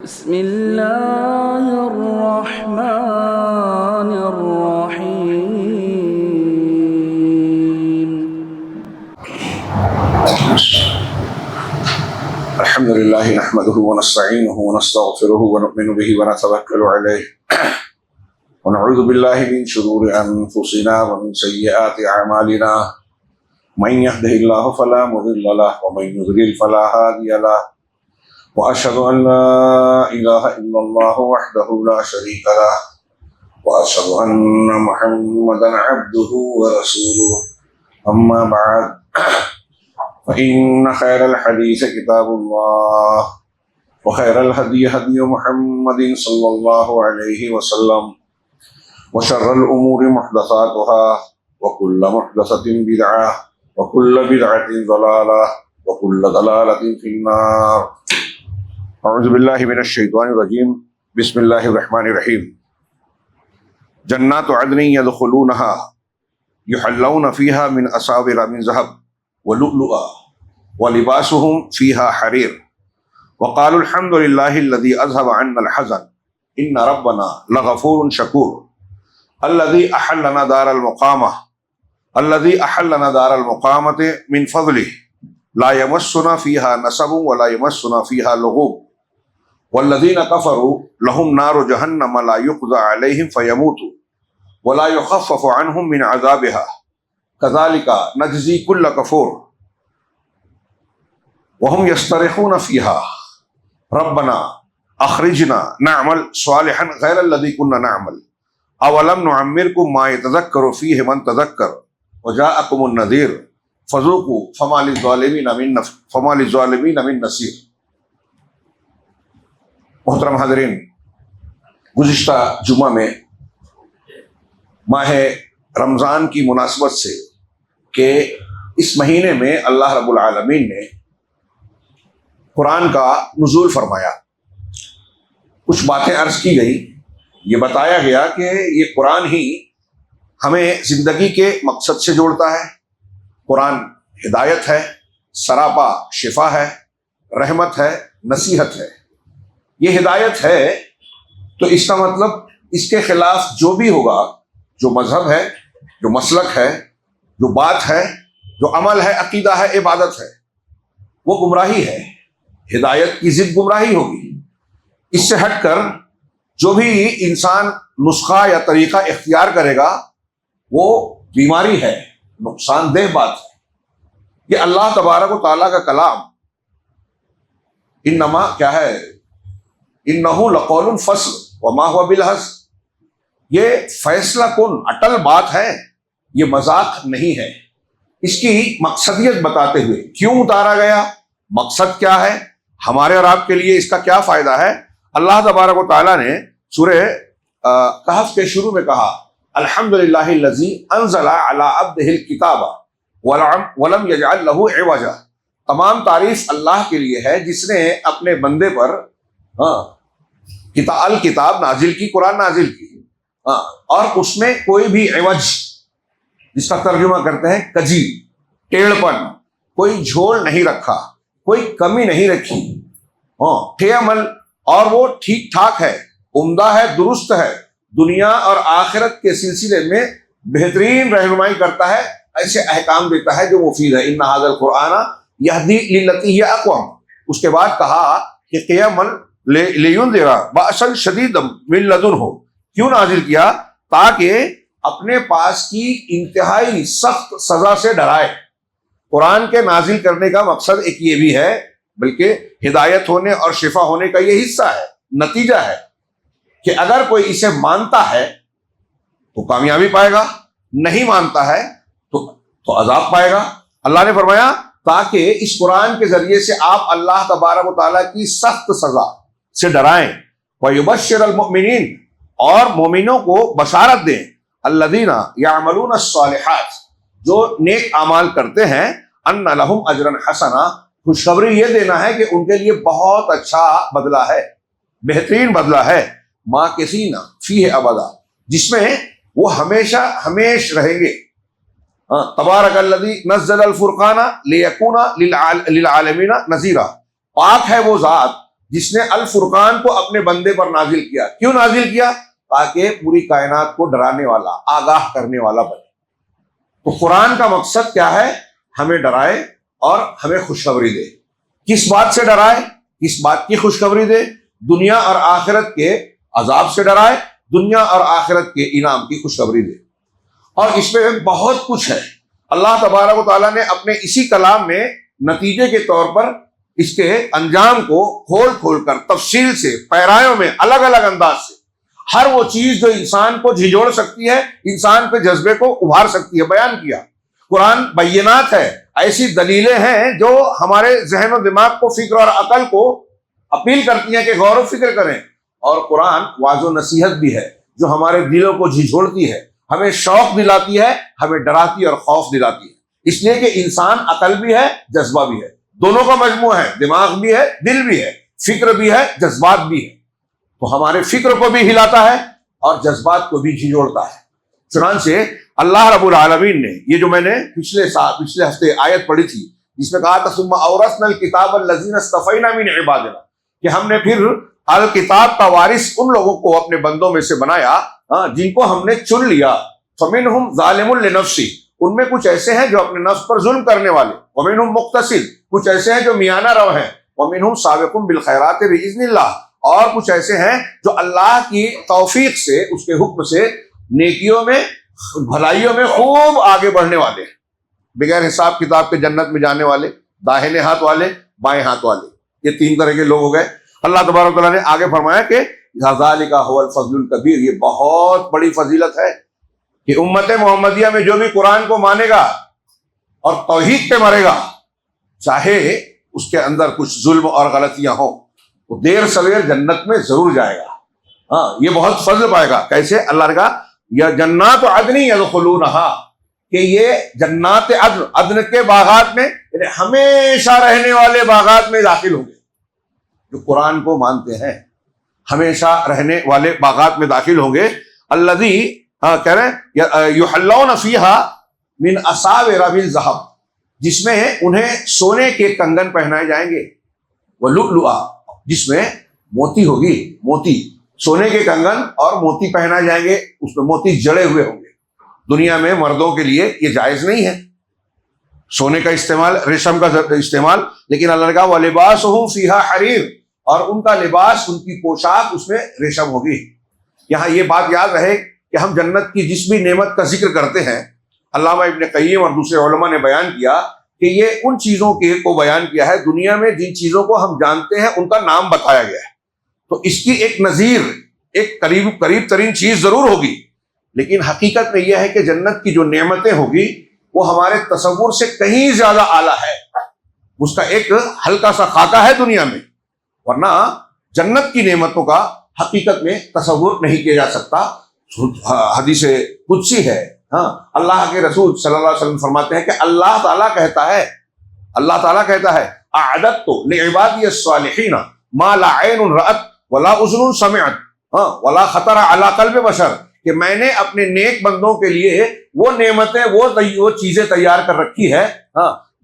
بسم اللہ الرحمن الرحیم الحمد لله نحمده ونستعينه ونستغفره ونؤمن به ونتوكل عليه ونعوذ بالله من شرور أنفسنا ومن سيئات أعمالنا من يهده الله فلا مضل له ومن يضلل فلا هادي له وأشهد أن لا إله إلا الله وحده لا شريك له وأشهد أن محمدا عبده ورسوله أما بعد فإن خير الحديث كتاب الله وخير الهدي هدي محمد صلى الله عليه وسلم وشر الأمور محدثاتها وكل محدثة بدعة وكل بدعة ضلالة وكل ضلالة في النار. اعوذ باللہ من الشیطان الرجیم. بسم اللہ الرحمن الرحیم. جنات عدن يدخلونها يحلون فيها من أساور من ذهب ولؤلؤا ولباسهم فيها حرير وقالوا الحمد لله الذي أذهب عنا الحزن إن ربنا لغفور شكور الذي أحلنا دار المقامة من فضله لا يمسنا فيها نصب ولا يمسنا فيها لغوب والذين كفروا لهم نار جهنم لا يقضى عليهم فيموتوا ولا يخفف عنهم من عذابها كذلك نجزي كل كفور وهم يصطرخون فيها ربنا أخرجنا نعمل صالحا غير الذي كنا نعمل أولم نعمركم ما يتذكر فيه من تذكر وجاءكم النذير فذوقوا فما للظالمين من نصير. محترم حاضرین، گزشتہ جمعہ میں ماہ رمضان کی مناسبت سے کہ اس مہینے میں اللہ رب العالمین نے قرآن کا نزول فرمایا، کچھ باتیں عرض کی گئی. یہ بتایا گیا کہ یہ قرآن ہی ہمیں زندگی کے مقصد سے جوڑتا ہے. قرآن ہدایت ہے، سراپا شفا ہے، رحمت ہے، نصیحت ہے. یہ ہدایت ہے تو اس کا مطلب اس کے خلاف جو بھی ہوگا، جو مذہب ہے، جو مسلک ہے، جو بات ہے، جو عمل ہے، عقیدہ ہے، عبادت ہے، وہ گمراہی ہے. ہدایت کی ضد گمراہی ہوگی. اس سے ہٹ کر جو بھی انسان نسخہ یا طریقہ اختیار کرے گا وہ بیماری ہے، نقصان دہ بات ہے. یہ اللہ تبارک و تعالیٰ کا کلام انما کیا ہے، انہ لقول فصل وما هو بالهزل، یہ فیصلہ کن اٹل بات ہے، یہ مذاق نہیں ہے. اس کی مقصدیت بتاتے ہوئے کیوں اتارا گیا، مقصد کیا ہے، ہمارے اور آپ کے لیے اس کا کیا فائدہ ہے. اللہ تبارک و تعالیٰ نے سورہ کہف کے شروع میں کہا الحمدللہ الذی انزل علی عبدہ الکتاب ولم یجعل لہ عوجا. تمام تعریف اللہ کے لیے ہے جس نے اپنے بندے پر الکتاب نازل کی، قرآن نازل کی، اور اس میں کوئی بھی عوج، جس کا ترجمہ کرتے ہیں کجی، ٹیڑھ پن، کوئی جھول نہیں رکھا، کوئی کمی نہیں رکھی. عمل اور وہ ٹھیک ٹھاک ہے، عمدہ ہے، درست ہے، دنیا اور آخرت کے سلسلے میں بہترین رہنمائی کرتا ہے، ایسے احکام دیتا ہے جو مفید ہے. ان ھذا القرآن یہدی للتی ہی اقوم. اس کے بعد کہا کہ قیاما لینذر بأسا شدیدا من لدنہ. کیوں نازل کیا؟ تاکہ اپنے پاس کی انتہائی سخت سزا سے ڈرائے. قرآن کے نازل کرنے کا مقصد ایک یہ بھی ہے، بلکہ ہدایت ہونے اور شفا ہونے کا یہ حصہ ہے، نتیجہ ہے کہ اگر کوئی اسے مانتا ہے تو کامیابی پائے گا، نہیں مانتا ہے تو عذاب پائے گا. اللہ نے فرمایا تاکہ اس قرآن کے ذریعے سے آپ اللہ تبارک و تعالیٰ کی سخت سزا سے ڈرائیں. وَيُبَشِّرَ الْمُؤْمِنِينَ، اور مومنوں کو بشارت دیں، الَّذِينَ يَعْمَلُونَ الصَّالِحَاتِ، جو نیک اعمال کرتے ہیں، أَنَّ لَهُمْ أَجْرًا حَسَنًا، خوشخبری یہ دینا ہے کہ ان کے لیے بہت اچھا بدلہ ہے، بہترین بدلہ ہے. مَاكِثِينَ فِيهِ أَبَدًا، جس میں وہ ہمیشہ ہمیش رہیں گے. تبارک الذی نزل الفرقان لیکون للعالمین نذیرا. پاک ہے وہ ذات جس نے الفرقان کو اپنے بندے پر نازل کیا. کیوں نازل کیا؟ تاکہ پوری کائنات کو ڈرانے والا، آگاہ کرنے والا بنے. تو قرآن کا مقصد کیا ہے؟ ہمیں ڈرائے اور ہمیں خوشخبری دے. کس بات سے ڈرائے؟ کس بات کی خوشخبری دے؟ دنیا اور آخرت کے عذاب سے ڈرائے، دنیا اور آخرت کے انعام کی خوشخبری دے. اور اس میں بہت کچھ ہے. اللہ تبارک و تعالیٰ نے اپنے اسی کلام میں نتیجے کے طور پر اس کے انجام کو کھول کھول کر تفصیل سے، پیرایوں میں، الگ الگ انداز سے ہر وہ چیز جو انسان کو جھنجھوڑ سکتی ہے، انسان کے جذبے کو ابھار سکتی ہے، بیان کیا. قرآن بینات ہے، ایسی دلیلیں ہیں جو ہمارے ذہن و دماغ کو، فکر اور عقل کو اپیل کرتی ہیں کہ غور و فکر کریں. اور قرآن واعظ و نصیحت بھی ہے جو ہمارے دلوں کو جھنجھوڑتی ہے، ہمیں شوق دلاتی ہے، ہمیں ڈراتی اور خوف دلاتی ہے. اس لیے کہ انسان عقل بھی ہے، جذبہ بھی ہے، دونوں کا مجموعہ ہے. دماغ بھی ہے، دل بھی ہے، فکر بھی ہے، جذبات بھی ہے. تو ہمارے فکر کو بھی ہلاتا ہے اور جذبات کو بھی جھنجھوڑتا ہے. چنانچہ اللہ رب العالمین نے یہ جو میں نے پچھلے ہفتے آیت پڑھی تھی جس میں کہا تھا ثم اورثنا الکتاب الذین اصطفینا من عبادنا، کہ ہم نے پھر الکتاب کا وارث ان لوگوں کو اپنے بندوں میں سے بنایا جن کو ہم نے چن لیا. فمنہم ظالم لنفسہ، ان میں کچھ ایسے ہیں جو اپنے نفس پر ظلم کرنے والے. ومنہم مقتصد، کچھ ایسے ہیں جو میانہ رو ہیں. ومنہم سابق بالخیرات باذن اللہ، اور کچھ ایسے ہیں جو اللہ کی توفیق سے، اس کے حکم سے نیکیوں میں، بھلائیوں میں خوب آگے بڑھنے والے ہیں، بغیر حساب کتاب کے جنت میں جانے والے، داہنے ہاتھ والے، بائیں ہاتھ والے. یہ تین طرح کے لوگ ہو گئے. اللہ تبارک و تعالیٰ نے آگے فرمایا کہ ذالک هو الفضل الکبیر، یہ بہت بڑی فضیلت ہے کہ امت محمدیہ میں جو بھی قرآن کو مانے گا اور توحید پہ مرے گا، چاہے اس کے اندر کچھ ظلم اور غلطیاں ہوں، وہ دیر سویر جنت میں ضرور جائے گا. یہ بہت فضل پائے گا. کیسے؟ اللہ نے کہا یا جنات عدن یدخلونہا، کہ یہ جنات عدن کے باغات میں، یعنی ہمیشہ رہنے والے باغات میں داخل ہوں گے. جو قرآن کو مانتے ہیں ہمیشہ رہنے والے باغات میں داخل ہوں گے. الذی کہہ رہے ہیں یحلون فیہا من اساور من ذہب، جس میں انہیں سونے کے کنگن پہنائے جائیں گے. ولؤلؤا، جس میں موتی ہوگی، موتی، سونے کے کنگن اور موتی پہنائے جائیں گے، اس میں موتی جڑے ہوئے ہوں گے. دنیا میں مردوں کے لیے یہ جائز نہیں ہے سونے کا استعمال، ریشم کا استعمال، لیکن اللہ نے کہا وَلِبَاسُهُمْ فِيهَا حَرِيرٌ، اور ان کا لباس، ان کی پوشاک اس میں ریشم ہوگی. یہاں یہ بات یاد رہے کہ ہم جنت کی جس بھی نعمت کا ذکر کرتے ہیں، علامہ ابن قیم اور دوسرے علماء نے بیان کیا کہ یہ ان چیزوں کو بیان کیا ہے، دنیا میں جن چیزوں کو ہم جانتے ہیں ان کا نام بتایا گیا ہے. تو اس کی ایک نظیر، ایک قریب ترین چیز ضرور ہوگی، لیکن حقیقت میں یہ ہے کہ جنت کی جو نعمتیں ہوگی وہ ہمارے تصور سے کہیں زیادہ اعلیٰ ہے. اس کا ایک ہلکا سا خاکہ ہے دنیا میں، ورنہ جنت کی نعمتوں کا حقیقت میں تصور نہیں کیا جا سکتا. حدیث قدسی ہے، اللہ کے رسول صلی اللہ علیہ وسلم فرماتے ہیں کہ اللہ تعالیٰ کہتا ہے اعددت لعبادی الصالحین ما لا عین رأت ولا اذن سمعت ولا خطر علی قلب بشر، کہ میں نے اپنے نیک بندوں کے لیے وہ نعمتیں، وہ چیزیں تیار کر رکھی ہے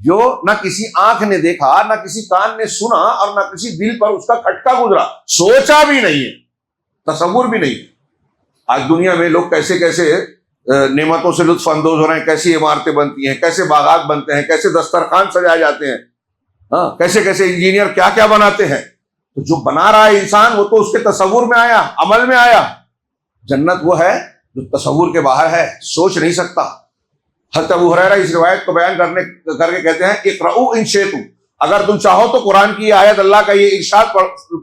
جو نہ کسی آنکھ نے دیکھا، نہ کسی کان نے سنا، اور نہ کسی دل پر اس کا کھٹکا گزرا، سوچا بھی نہیں ہے، تصور بھی نہیں. آج دنیا میں لوگ کیسے کیسے نعمتوں سے لطف اندوز ہو رہے ہیں، کیسی عمارتیں بنتی ہیں، کیسے باغات بنتے ہیں، کیسے دسترخوان سجائے جاتے ہیں، کیسے کیسے انجینئر کیا کیا بناتے ہیں. تو جو بنا رہا ہے انسان، وہ تو اس کے تصور میں آیا، عمل میں آیا. جنت وہ ہے جو تصور کے باہر ہے، سوچ نہیں سکتا. حضرت ابو ہریرہ اس روایت کو بیان کر کے کہتے ہیں اقرؤوا ان شئتم، اگر تم چاہو تو قرآن کی آیت، اللہ کا یہ ارشاد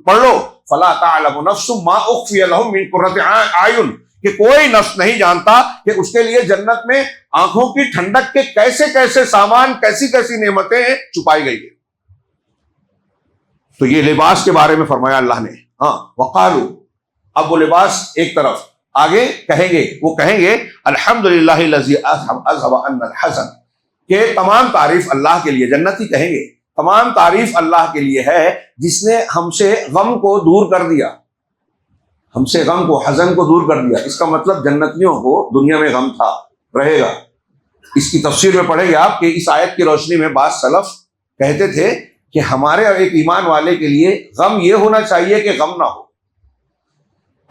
پڑھ لو. فلا تعلم نفس ما اخفی لهم من قرۃ اعین، کہ کوئی نفس نہیں جانتا کہ اس کے لیے جنت میں آنکھوں کی ٹھنڈک کے کیسے کیسے سامان، کیسی کیسی نعمتیں چھپائی گئی ہیں. تو یہ لباس کے بارے میں فرمایا اللہ نے. وقالوا، اب وہ لباس ایک طرف، آگے کہیں گے الحمدللہ الذی اذھب عنا الحزن، کہ تمام تعریف اللہ کے لیے، جنتی کہیں گے تمام تعریف اللہ کے لیے ہے جس نے ہم سے غم کو دور کر دیا، ہم سے غم کو، حزن کو دور کر دیا. اس کا مطلب جنتیوں کو دنیا میں غم تھا، رہے گا. اس کی تفسیر میں پڑھیں گے آپ کہ اس آیت کی روشنی میں بعض سلف کہتے تھے کہ ہمارے اور ایک ایمان والے کے لیے غم یہ ہونا چاہیے کہ غم نہ ہو.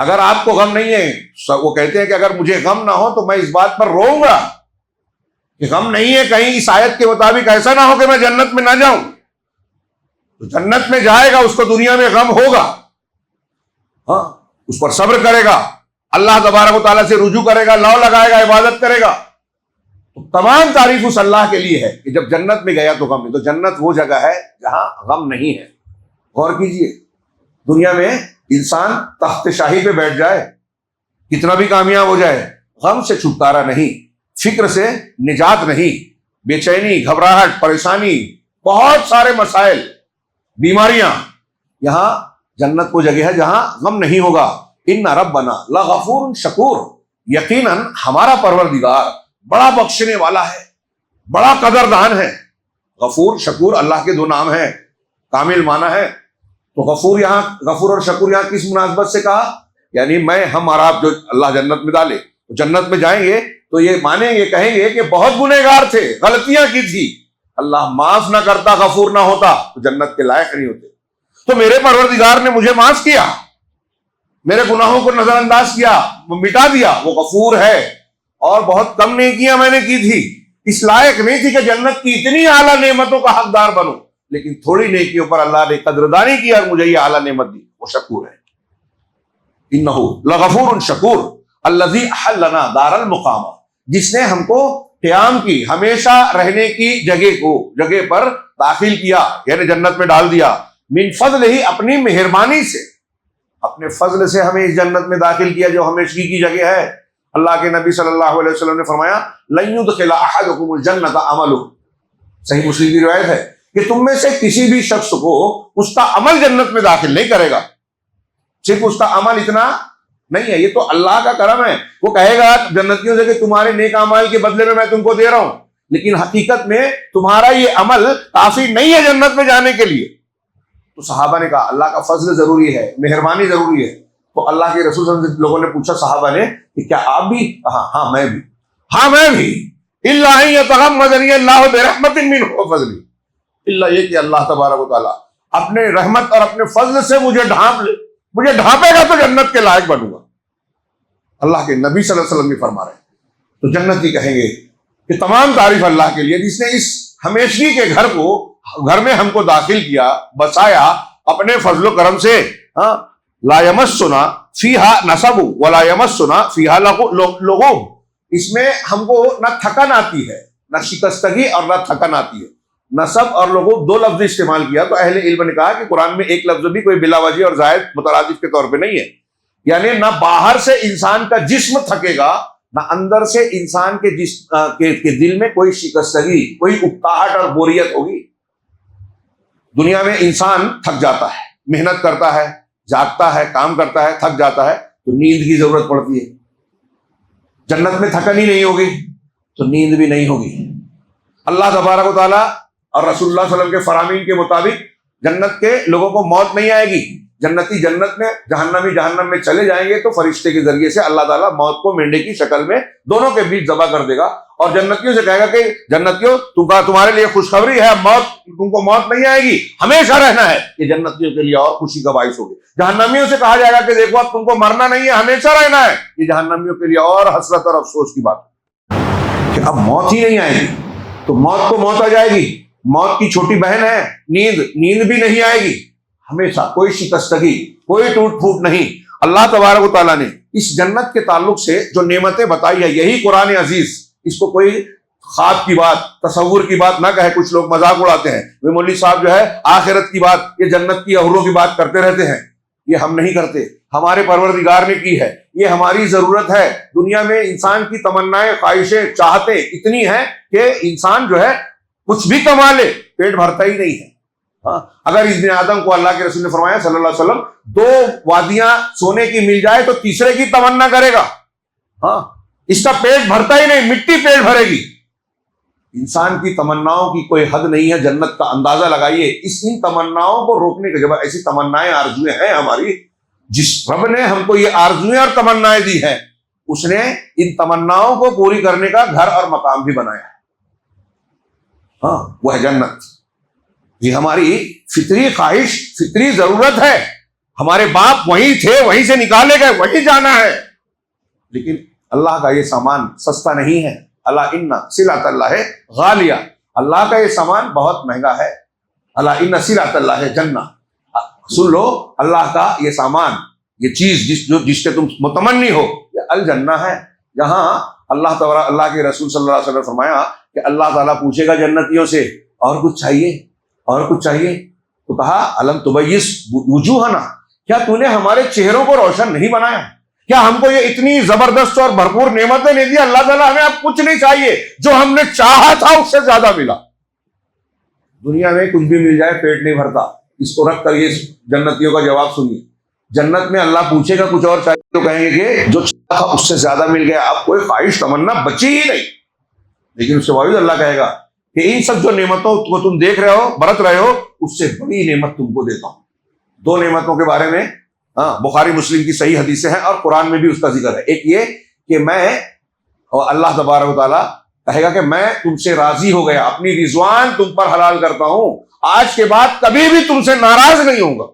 اگر آپ کو غم نہیں ہے، وہ کہتے ہیں کہ اگر مجھے غم نہ ہو تو میں اس بات پر روؤں گا کہ غم نہیں ہے، کہیں اس آیت کے مطابق ایسا نہ ہو کہ میں جنت میں نہ جاؤں. تو جنت میں جائے گا، اس کو دنیا میں غم ہوگا، ہاں اس پر صبر کرے گا، اللہ تبارک و تعالیٰ سے رجوع کرے گا، لو لگائے گا، عبادت کرے گا. تو تمام تعریف اس اللہ کے لیے ہے کہ جب جنت میں گیا تو غم نہیں. تو جنت وہ جگہ ہے جہاں غم نہیں ہے. غور کیجئے، دنیا میں انسان تخت شاہی پہ بیٹھ جائے، کتنا بھی کامیاب ہو جائے، غم سے چھٹکارا نہیں، فکر سے نجات نہیں، بے چینی، گھبراہٹ، پریشانی، بہت سارے مسائل، بیماریاں. یہاں جنت وہ جگہ ہے جہاں غم نہیں ہوگا. ان ربنا لغفور شکور، یقیناً ہمارا پروردگار بڑا بخشنے والا ہے، بڑا قدردان ہے. غفور شکور اللہ کے دو نام ہیں، کامل معنی ہے. تو غفور یہاں، غفور اور شکور یہاں کس مناسبت سے کہا؟ یعنی ہم اور آپ جو اللہ جنت میں ڈالے، تو جنت میں جائیں گے تو یہ مانیں گے، کہیں گے کہ بہت گنہگار تھے، غلطیاں کی تھی، اللہ معاف نہ کرتا، غفور نہ ہوتا تو جنت کے لائق نہیں ہوتے. تو میرے پروردگار نے مجھے معاف کیا، میرے گناہوں کو نظر انداز کیا، مٹا دیا، وہ غفور ہے. اور بہت کم نیکیاں میں نے کی تھی، اس لائق نہیں تھی کہ جنت کی اتنی اعلیٰ نعمتوں کا حقدار بنوں، لیکن تھوڑی نیکیوں پر اللہ نے قدردانی کی اور مجھے یہ اعلیٰ نعمت دی. وہ شکور ہے. انہ لغفور شکور الذی احلنا دار المقامہ، جس نے ہم کو قیام کی، ہمیشہ رہنے کی جگہ پر داخل کیا، یعنی جنت میں ڈال دیا. من فضل ہی، اپنی مہربانی سے، اپنے فضل سے ہمیں اس جنت میں داخل کیا جو ہمیشگی کی جگہ ہے. اللہ کے نبی صلی اللہ علیہ وسلم نے فرمایا لن يدخل احدکم الجنۃ عملہ، صحیح مسلم کی روایت ہے کہ تم میں سے کسی بھی شخص کو اس کا عمل جنت میں داخل نہیں کرے گا. صرف اس کا عمل اتنا نہیں ہے، یہ تو اللہ کا کرم ہے. وہ کہے گا جنتیوں سے کہ تمہارے نیک اعمال کے بدلے میں تم کو دے رہا ہوں، لیکن حقیقت میں تمہارا یہ عمل کافی نہیں ہے جنت میں جانے کے لیے. تو صحابہ نے کہا اللہ کا فضل ضروری ہے، مہربانی ضروری ہے. تو اللہ کے رسول صلی اللہ علیہ وسلم سے لوگوں نے پوچھا، صحابہ نے، کہ کیا آپ بھی؟ ہاں میں بھی، ہاں میں بھی. الا ان یتغمدنی اللہ برحمت منہ وفضل، الا یہ کہ اللہ تبارک و تعالیٰ اپنے رحمت اور اپنے فضل سے مجھے ڈھانپ لے، مجھے ڈھانپے گا تو جنت کے لائق بنوں گا. اللہ کے نبی صلی اللہ علیہ وسلم بھی فرما رہے ہیں. تو جنتی کہیں گے کہ تمام تعریف اللہ کے لیے جس نے اس ہمیشگی کے گھر میں ہم کو داخل کیا، بسایا اپنے فضل و کرم سے. لا یمسنا فیہا نصب ولا یمسنا فیہا لغوب، اس میں ہم کو نہ تھکن آتی ہے، نہ شکستگی اور نہ تھکن آتی ہے. نصب اور لغوب دو لفظ استعمال کیا، تو اہل علم نے کہا کہ قرآن میں ایک لفظ بھی کوئی بلا وجہ اور زائد مترادف کے طور پہ نہیں ہے. یعنی نہ باہر سے انسان کا جسم تھکے گا، نہ اندر سے انسان کے جسم کے دل میں کوئی شکستگی، کوئی اکتاہٹ اور بوریت ہوگی. دنیا میں انسان تھک جاتا ہے، محنت کرتا ہے، جاگتا ہے، کام کرتا ہے، تھک جاتا ہے تو نیند کی ضرورت پڑتی ہے. جنت میں تھکن ہی نہیں ہوگی تو نیند بھی نہیں ہوگی. اللہ تبارک و تعالیٰ اور رسول اللہ صلی اللہ علیہ وسلم کے فرامین کے مطابق جنت کے لوگوں کو موت نہیں آئے گی. جنتی جنت میں، جہنمی جہنم میں چلے جائیں گے تو فرشتے کے ذریعے سے اللہ تعالیٰ موت کو مینڈے کی شکل میں دونوں کے بیچ ذبح کر دے گا، اور جنتیوں سے کہے گا کہ جنتیوں تمہارے لیے خوشخبری ہے، تم کو موت نہیں آئے گی، ہمیشہ رہنا ہے. یہ جنتیوں کے لیے اور خوشی کا باعث ہوگی. جہنمیوں سے کہا جائے گا کہ دیکھو اب تم کو مرنا نہیں ہے، ہمیشہ رہنا ہے. یہ جہنمیوں کے لیے اور حسرت اور افسوس کی بات ہے کہ اب موت ہی نہیں آئے گی. تو موت کو موت آ جائے گی، موت کی چھوٹی بہن ہے نیند بھی نہیں آئے گی. ہمیشہ کوئی شکستگی، کوئی ٹوٹ پھوٹ نہیں. اللہ تبارک و تعالیٰ نے اس جنت کے تعلق سے جو نعمتیں بتائی ہے، یہی قرآن عزیز، اس کو کوئی خواب کی بات، تصور کی بات نہ کہے. کچھ لوگ مذاق اڑاتے ہیں، وہ مولوی صاحب جو ہے آخرت کی بات، یہ جنت کی حوروں کی بات کرتے رہتے ہیں. یہ ہم نہیں کرتے، ہمارے پروردگار نے کی ہے. یہ ہماری ضرورت ہے. دنیا میں انسان کی تمنائیں، خواہشیں، چاہتیں اتنی ہیں کہ انسان جو ہے کچھ بھی کما لے پیٹ بھرتا ہی نہیں ہے. اگر ابن آدم کو اللہ کے رسول نے فرمایا صلی اللہ علیہ وسلم 2 وادیاں سونے کی مل جائے تو تیسرے کی تمنا کرے گا. اس کا پیٹ بھرتا ہی نہیں، مٹی پیٹ بھرے گی. انسان کی تمناؤں کی کوئی حد نہیں ہے. جنت کا اندازہ لگائیے. ان تمناؤں کو روکنے کے جب ایسی تمنائیں، آرزویں ہیں ہماری، جس رب نے ہم کو یہ آرزویں اور تمنائیں دی ہیں، اس نے ان تمناؤں کو پوری کرنے کا گھر اور مقام بھی بنایا ہے. وہ ہے جنت. یہ ہماری فطری خواہش، فطری ضرورت ہے. ہمارے باپ وہیں تھے، وہیں سے نکالے گئے، وہیں جانا ہے. لیکن اللہ کا یہ سامان سستا نہیں ہے. اللہ ان صلۃ اللہ غالیہ، اللہ کا یہ سامان بہت مہنگا ہے. اللہ ان صلۃ اللہ جنہ، سن لو اللہ کا یہ سامان، یہ چیز جس کے تم متمنی ہو، یہ الجنہ ہے. جہاں اللہ تعالیٰ، اللہ کے رسول صلی اللہ علیہ وسلم نے فرمایا کہ اللہ تعالیٰ پوچھے گا جنتیوں سے اور کچھ چاہیے، اور کچھ چاہیے؟ تو کہا الم تبیض وجوہنا، کیا تو نے ہمارے چہروں کو روشن نہیں بنایا؟ کیا ہم کو یہ اتنی زبردست اور بھرپور نعمتیں نہیں دی؟ اللہ تعالیٰ ہمیں اب کچھ نہیں چاہیے، جو ہم نے چاہا تھا اس سے زیادہ ملا. دنیا میں کچھ بھی مل جائے پیٹ نہیں بھرتا. اس کو رکھ کر یہ جنتیوں کا جواب سنیے. جنت میں اللہ پوچھے گا کچھ اور چاہیے تو کہیں گے کہ جو چاہا تھا اس سے زیادہ مل گیا، اب کوئی خواہش تمنا بچی ہی نہیں. لیکن اس کے باوجود اللہ کہے گا کہ ان سب جو نعمتوں کو تم دیکھ رہے ہو، برت رہے ہو، اس سے بڑی نعمت تم کو دیتا ہوں. دو نعمتوں کے بارے میں بخاری مسلم کی صحیح حدیثیں ہیں اور قرآن میں بھی اس کا ذکر ہے. ایک یہ کہ میں، اور اللہ تبارک و تعالیٰ کہے گا کہ میں تم سے راضی ہو گیا، اپنی رضوان تم پر حلال کرتا ہوں، آج کے بعد کبھی بھی تم سے ناراض نہیں ہوں گا.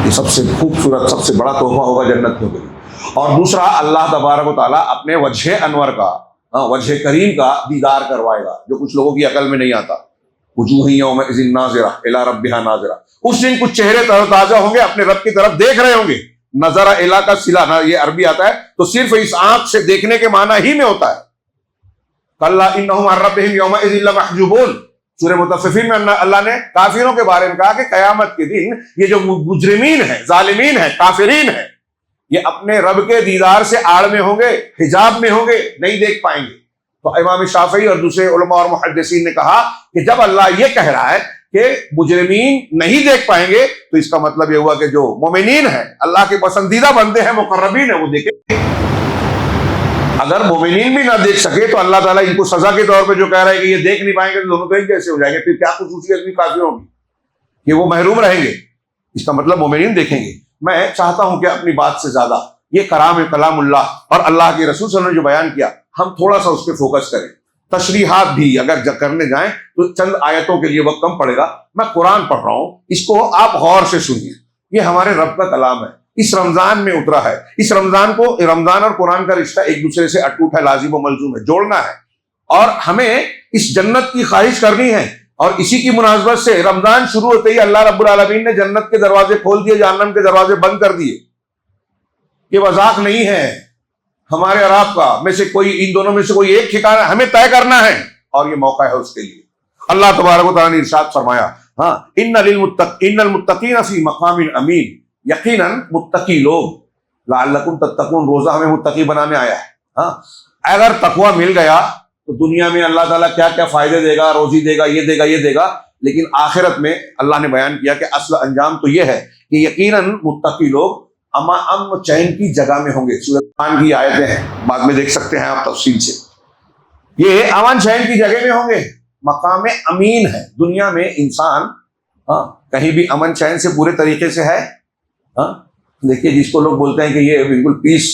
یہ سب سے خوبصورت، سب سے بڑا تحفہ ہوگا جنتیوں کے لیے. اور دوسرا، اللہ تبارک و تعالیٰ اپنے وجہ انور کا، وجہ کریم کا دیدار کروائے گا، جو کچھ لوگوں کی عقل میں نہیں آتا. وجوہ یومئذ ناظرہ الی ربہا ناظرہ، اس دن کچھ چہرے تر و تازہ ہوں گے، اپنے رب کی طرف دیکھ رہے ہوں گے. نظر الی کا صلہ، یہ عربی آتا ہے تو صرف اس آنکھ سے دیکھنے کے معنی ہی میں ہوتا ہے. کلا انہم عن ربہم یومئذ لمحجوبون، سورہ مطففین میں اللہ نے کافروں کے بارے میں کہا کہ قیامت کے دن یہ جو مجرمین ہیں، ظالمین ہیں، کافرین ہیں، یہ اپنے رب کے دیدار سے آڑ میں ہوں گے، حجاب میں ہوں گے، نہیں دیکھ پائیں گے. تو امام شافعی اور دوسرے علماء اور محدثین نے کہا کہ جب اللہ یہ کہہ رہا ہے کہ مجرمین نہیں دیکھ پائیں گے، تو اس کا مطلب یہ ہوا کہ جو مومنین ہیں، اللہ کے پسندیدہ بندے ہیں، مقربین ہیں، وہ دیکھیں گے. اگر مومنین بھی نہ دیکھ سکے تو اللہ تعالیٰ ان کو سزا کے طور پہ جو کہہ رہا ہے کہ یہ دیکھ نہیں پائیں گے، تو دونوں تو ایک جیسے ہو جائیں گے. پھر کیا خصوصیت بھی کافی ہوگی کہ وہ محروم رہیں گے. اس کا مطلب مومنین دیکھیں گے. میں چاہتا ہوں کہ اپنی بات سے زیادہ یہ کلام اللہ اور اللہ کے رسول صلی اللہ علیہ وسلم نے جو بیان کیا، ہم تھوڑا سا اس پہ فوکس کریں. تشریحات بھی اگر کرنے جائیں تو چند آیتوں کے لیے وقت کم پڑے گا. میں قرآن پڑھ رہا ہوں، اس کو آپ غور سے سنیے. یہ ہمارے رب کا کلام ہے، اس رمضان میں اترا ہے. اس رمضان کو، رمضان اور قرآن کا رشتہ ایک دوسرے سے اٹوٹ ہے، لازم و ملزوم ہے، جوڑنا ہے. اور ہمیں اس جنت کی خواہش کرنی ہے. اور اسی کی مناسبت سے رمضان شروع ہوتے ہی اللہ رب العالمین نے جنت کے دروازے کھول دیے، جہنم کے دروازے بند کر دیے. یہ مذاق نہیں ہے ہمارے اور آپ کا. میں سے کوئی، ان دونوں میں سے کوئی ایک ٹھکانہ ہمیں طے کرنا ہے، اور یہ موقع ہے اس کے لیے. اللہ تبارک و تعالیٰ نے ارشاد فرمایا، ان المتقین فی مقام امین، یقیناً متقی لوگ، لعلکم تتقون، روزہ ہمیں متقی بنانے آیا ہے. اگر تقوی مل گیا تو دنیا میں اللہ تعالیٰ کیا کیا فائدے دے گا، روزی دے گا، یہ دے گا، یہ دے گا. لیکن آخرت میں اللہ نے بیان کیا کہ اصل انجام تو یہ ہے کہ یقیناً متقی لوگ امن چین کی جگہ میں ہوں گے. سورۃ الرحمن کی آیتیں ہیں، بعد میں دیکھ سکتے ہیں آپ تفصیل سے. یہ امن چین کی جگہ میں ہوں گے، مقام امین ہے. دنیا میں انسان کہیں بھی امن چین سے پورے طریقے سے ہے. دیکھیے، جس کو لوگ بولتے ہیں کہ یہ بالکل پیس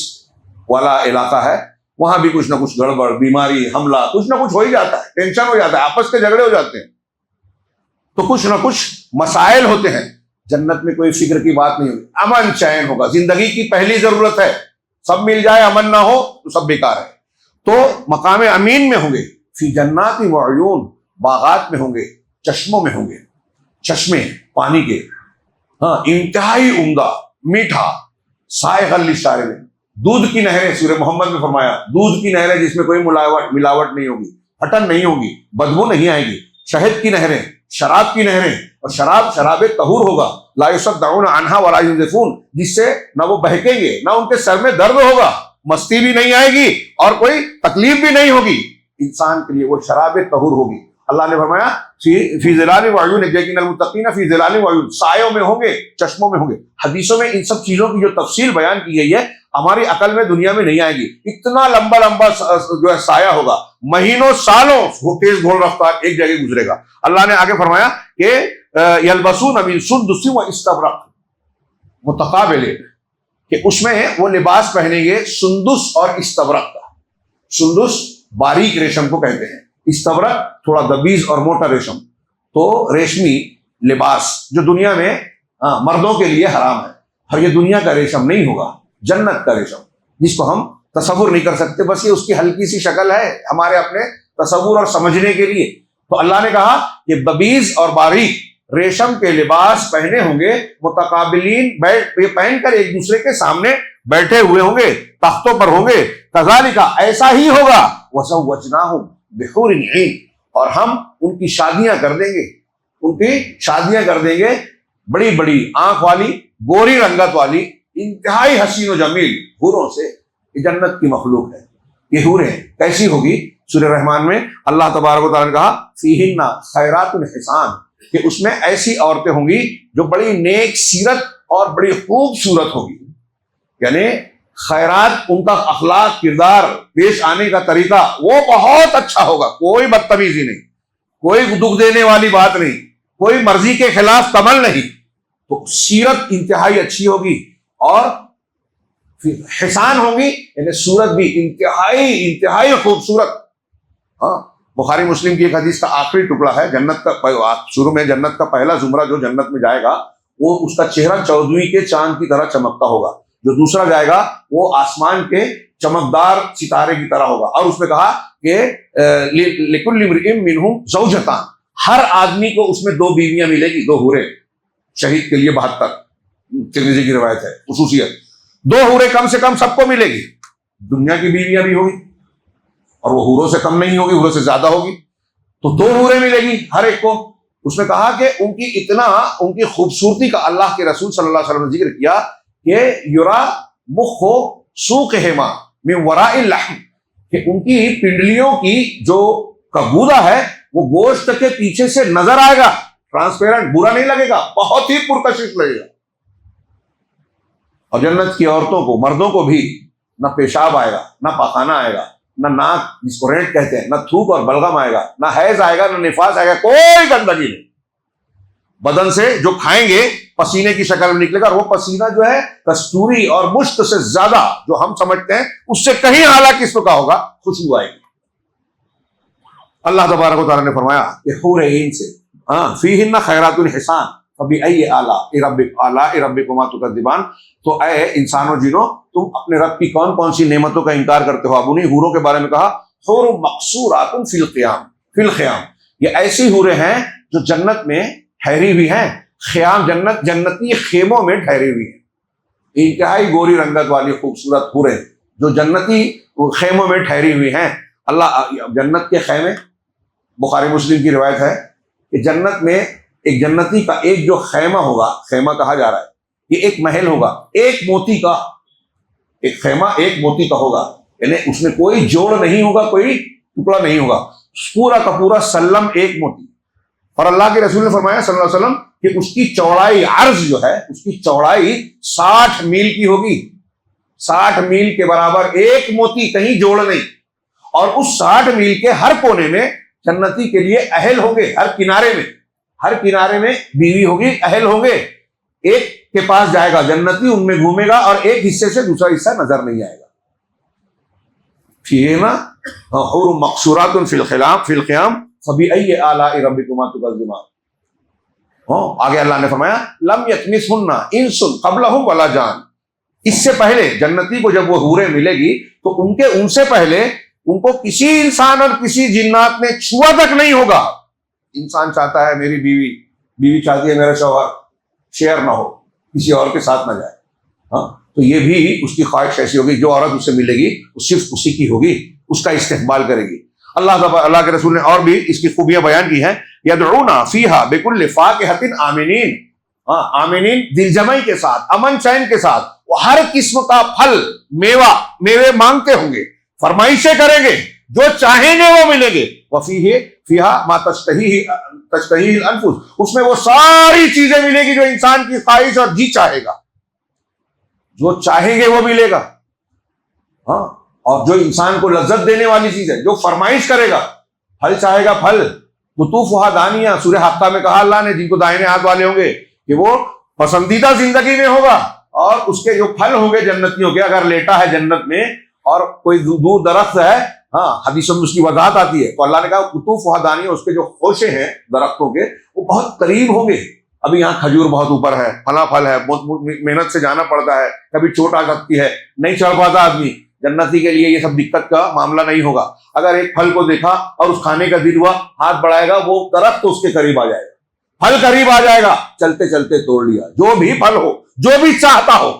والا علاقہ ہے، وہاں بھی کچھ نہ کچھ گڑبڑ، بیماری، حملہ، کچھ نہ کچھ ہو ہی جاتا ہے، ٹینشن ہو جاتا ہے، آپس کے جھگڑے ہو جاتے ہیں، تو کچھ نہ کچھ مسائل ہوتے ہیں. جنت میں کوئی فکر کی بات نہیں ہوگی، امن چین ہوگا. زندگی کی پہلی ضرورت ہے. سب مل جائے، امن نہ ہو تو سب بیکار ہے. تو مقام امین میں ہوں گے. فی جنات و عیون، باغات میں ہوں گے، چشموں میں ہوں گے، چشمے پانی کے، انتہائی عمدہ، میٹھا، سائغ للشاربین، دودھ کی نہریں. سورہ محمد میں فرمایا دودھ کی نہریں جس میں کوئی ملاوٹ نہیں ہوگی، پھٹن نہیں ہوگی، بدبو نہیں آئے گی. شہد کی نہریں، شراب کی نہریں، اور شراب طہور ہوگا. لا یصدعون عنہا ولا ینزفون، جس سے نہ وہ بہکیں گے، نہ ان کے سر میں درد ہوگا، مستی بھی نہیں آئے گی اور کوئی تکلیف بھی نہیں ہوگی. انسان کے لیے وہ شراب طہور ہوگی. اللہ نے فرمایا فی ظلال و عیون، لیکن المتقین فی ظلال و عیون، سایوں میں ہوں گے، چشموں میں ہوں گے. حدیثوں میں ان سب چیزوں کی جو تفصیل بیان کی گئی ہے، ہماری عقل میں دنیا میں نہیں آئے گی. اتنا لمبا جو ہے سایہ ہوگا، مہینوں سالوں تیز گھوڑ رفتار ایک جگہ گزرے گا. اللہ نے آگے فرمایا کہ یلبسون من سندس و استبرق متقابل، کہ اس میں وہ لباس پہنیں گے سندس اور استبرق کا. سندس باریک ریشم کو کہتے ہیں، استبرق تھوڑا دبیز اور موٹا ریشم. تو ریشمی لباس جو دنیا میں مردوں کے لیے حرام ہے، اور یہ دنیا کا ریشم نہیں ہوگا، جنت کا ریشم جس کو ہم تصور نہیں کر سکتے، بس یہ اس کی ہلکی سی شکل ہے ہمارے اپنے تصور اور سمجھنے کے لیے۔ تو اللہ نے کہا کہ ببیز اور باریک ریشم کے لباس پہنے ہوں گے، متقابلین پہن کر ایک دوسرے کے سامنے بیٹھے ہوئے ہوں گے، تختوں پر ہوں گے، کذالک ایسا ہی ہوگا، وزوجناہم بحور عین، اور ہم ان کی شادیاں کر دیں گے، ان کی شادیاں کر دیں گے بڑی بڑی آنکھ والی، گوری رنگت والی، انتہائی حسین و جمیل حوروں سے۔ یہ جنت کی مخلوق ہے، یہ حوریں کیسی ہوگی؟ سورہ رحمان میں اللہ تبارک و تعالیٰ نے کہا فیہن خیرات حسان، کہ اس میں ایسی عورتیں ہوں گی جو بڑی نیک سیرت اور بڑی خوبصورت ہوگی، یعنی خیرات، ان کا اخلاق، کردار، پیش آنے کا طریقہ وہ بہت اچھا ہوگا، کوئی بدتمیزی نہیں، کوئی دکھ دینے والی بات نہیں، کوئی مرضی کے خلاف عمل نہیں، تو سیرت انتہائی اچھی ہوگی، اور حسان ہوں گی یعنی صورت بھی انتہائی خوبصورت۔ ہاں، بخاری مسلم کی ایک حدیث کا آخری ٹکڑا ہے، جنت کا شروع میں جنت کا پہلا زمرہ جو جنت میں جائے گا، وہ اس کا چہرہ 14ویں کے چاند کی طرح چمکتا ہوگا، جو دوسرا جائے گا وہ آسمان کے چمکدار ستارے کی طرح ہوگا، اور اس میں کہا کہ لِكُلِّ امْرِئٍ مِّنْهُمْ زَوْجَتَانِ، ہر آدمی کو اس میں 2 بیویاں ملے گی، 2 حوریں، شہید کے لیے 72، ترمذی کی روایت ہے، خصوصیت 2 حوریں کم سے کم سب کو ملے گی، دنیا کی بیویاں بھی ہوگی اور وہ حوروں سے کم نہیں ہوگی، حوروں سے زیادہ ہوگی، تو 2 حوریں ملے گی ہر ایک کو۔ اس میں کہا کہ ان کی خوبصورتی کا اللہ کے رسول صلی اللہ علیہ وسلم نے ذکر کیا کہ یرا مخ سوقہما من وراء اللحم، کہ ان کی پنڈلیوں کی جو گودا ہے وہ گوشت کے پیچھے سے نظر آئے گا، ٹرانسپیرنٹ، برا نہیں لگے گا، بہت ہی پرکشش لگے گا۔ اور جنت کی عورتوں کو، مردوں کو بھی نہ پیشاب آئے گا، نہ پاخانہ آئے گا، نہ ناک جس کو رینٹ کہتے ہیں، نہ تھوک اور بلغم آئے گا، نہ حیض آئے گا، نہ نفاس آئے گا، کوئی گندگی نہیں۔ بدن سے جو کھائیں گے پسینے کی شکل میں نکلے گا، اور وہ پسینہ جو ہے کستوری اور مشک سے زیادہ، جو ہم سمجھتے ہیں اس سے کہیں اعلیٰ قسم کا ہوگا، خوشبو آئے گی۔ اللہ تبارک و تعالیٰ نے فرمایا کہ حور عین سے فیہن خیرات حسان فبأی آلاء ربکما تکذبان، تو اے انسانوں جنوں، تم اپنے رب کی کون کون سی نعمتوں کا انکار کرتے ہو؟ اب انہیں حوروں کے بارے میں کہا حور مقصورات فی الخیام، یہ ایسی حوریں ہیں جو جنت میں ٹھہری ہوئی ہیں، خیام، جنتی خیموں میں ٹھہری ہوئی ہیں، انتہائی گوری رنگت والی خوبصورت حوریں جو جنتی خیموں میں ٹھہری ہوئی ہیں۔ اللہ جنت کے خیمے، بخاری مسلم کی روایت ہے کہ جنت میں ایک جنتی کا ایک جو خیمہ ہوگا، خیمہ کہا جا رہا ہے، یہ ایک محل ہوگا، ایک موتی کا، ایک خیمہ ایک موتی کا ہوگا، یعنی اس میں کوئی جوڑ نہیں ہوگا، کوئی ٹکڑا نہیں ہوگا، پورا کا پورا سلم ایک موتی۔ اور اللہ کے رسول نے فرمایا صلی اللہ علیہ وسلم کہ اس کی چوڑائی، عرض جو ہے اس کی چوڑائی 60 میل کی ہوگی، 60 میل کے برابر ایک موتی، کہیں جوڑ نہیں، اور اس 60 میل کے ہر کونے میں جنتی کے لیے اہل ہوں گے، ہر کنارے میں بیوی ہوگی، اہل ہوں گے، ایک کے پاس جائے گا جنتی، ان میں گھومے گا، اور ایک حصے سے دوسرا حصہ نظر نہیں آئے گا۔ فیہما حور مقصورات فی الخیام فبأی آلاء ربکما تکذبان۔ آگے اللہ نے فرمایا لم یطمثہن انس قبلہم ولا جان، اس سے پہلے جنتی کو جب وہ حوریں ملے گی تو ان سے پہلے ان کو کسی انسان اور کسی جنات نے چھوا تک نہیں ہوگا۔ انسان چاہتا ہے میری بیوی چاہتی ہے میرا شوہر شیئر نہ ہو، کسی اور کے ساتھ نہ جائے، تو یہ بھی اس کی خواہش ایسی ہوگی، جو عورت اس سے ملے گی وہ صرف اسی کی ہوگی، اس کا استقبال کرے گی۔ اللہ کے رسول نے اور بھی اس کی خوبیاں بیان کی ہیں، یدعون فیہا بکل فاکہۃ آمنین، آمنین دل جمعی کے ساتھ، امن چین کے ساتھ، وہ ہر قسم کا پھل، میوے مانگتے ہوں گے، فرمائشیں کریں گے، جو چاہیں گے وہ ملیں گے۔ فیہا ما تشتہی الانفس، اس میں وہ ساری چیزیں ملے گی جو انسان کی خواہش اور جی چاہے گا، جو چاہیں گے وہ ملے گا، اور جو انسان کو لذت دینے والی چیز ہے، جو فرمائش کرے گا، پھل چاہے گا پھل، قطوفہا دانیہ، سورہ حقہ میں کہا اللہ نے جن کو دائنے ہاتھ والے ہوں گے کہ وہ پسندیدہ زندگی میں ہوگا، اور اس کے جو پھل ہوں گے جنتیوں کے، اگر لیٹا ہے جنت میں اور کوئی دور درخت ہے ہاں حدیثوں میں اس کی وضاحت آتی ہے. تو اللہ نے کہا قطوف وحدانی اس کے جو خوشے ہیں درختوں کے وہ بہت قریب ہوں گے. ابھی یہاں کھجور بہت اوپر ہے, پھلا پھل ہے, بہت محنت سے جانا پڑتا ہے, کبھی چوٹ آ سکتی ہے, نہیں چڑھ پاتا آدمی. جنتی کے لیے یہ سب دقت کا معاملہ نہیں ہوگا. اگر ایک پھل کو دیکھا اور اس کھانے کا دل ہوا, ہاتھ بڑھائے گا, وہ درخت اس کے قریب آ جائے گا, پھل قریب آ جائے گا, چلتے چلتے توڑ لیا. جو بھی پھل ہو, جو بھی چاہتا ہو.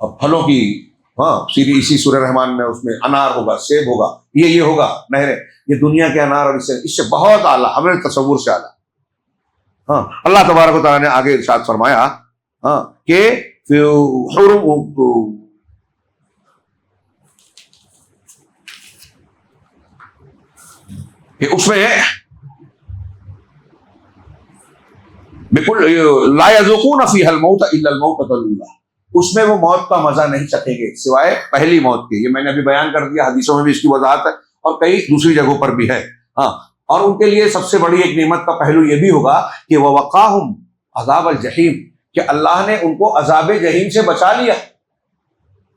اور پھلوں کی سیدھی اسی سورہ رحمان میں اس میں انار ہوگا, سیب ہوگا, یہ ہوگا, نہریں. یہ دنیا کے انار اور اس سے بہت اعلیٰ, ہمارے تصور سے اعلیٰ. اللہ تبارک و تعالیٰ نے آگے ارشاد فرمایا کہ اس میں بالکل لا یذوقون فیہا الموت الا الموتۃ الاولی, اس میں وہ موت کا مزہ نہیں چکھیں گے سوائے پہلی موت کے. یہ میں نے ابھی بیان کر دیا, حدیثوں میں بھی اس کی وضاحت ہے اور کئی دوسری جگہوں پر بھی ہے. اور ان کے لیے سب سے بڑی ایک نعمت کا پہلو یہ بھی ہوگا کہ وَوَقَاهُمْ عذاب الجحیم, کہ اللہ نے ان کو عذاب جحیم سے بچا لیا,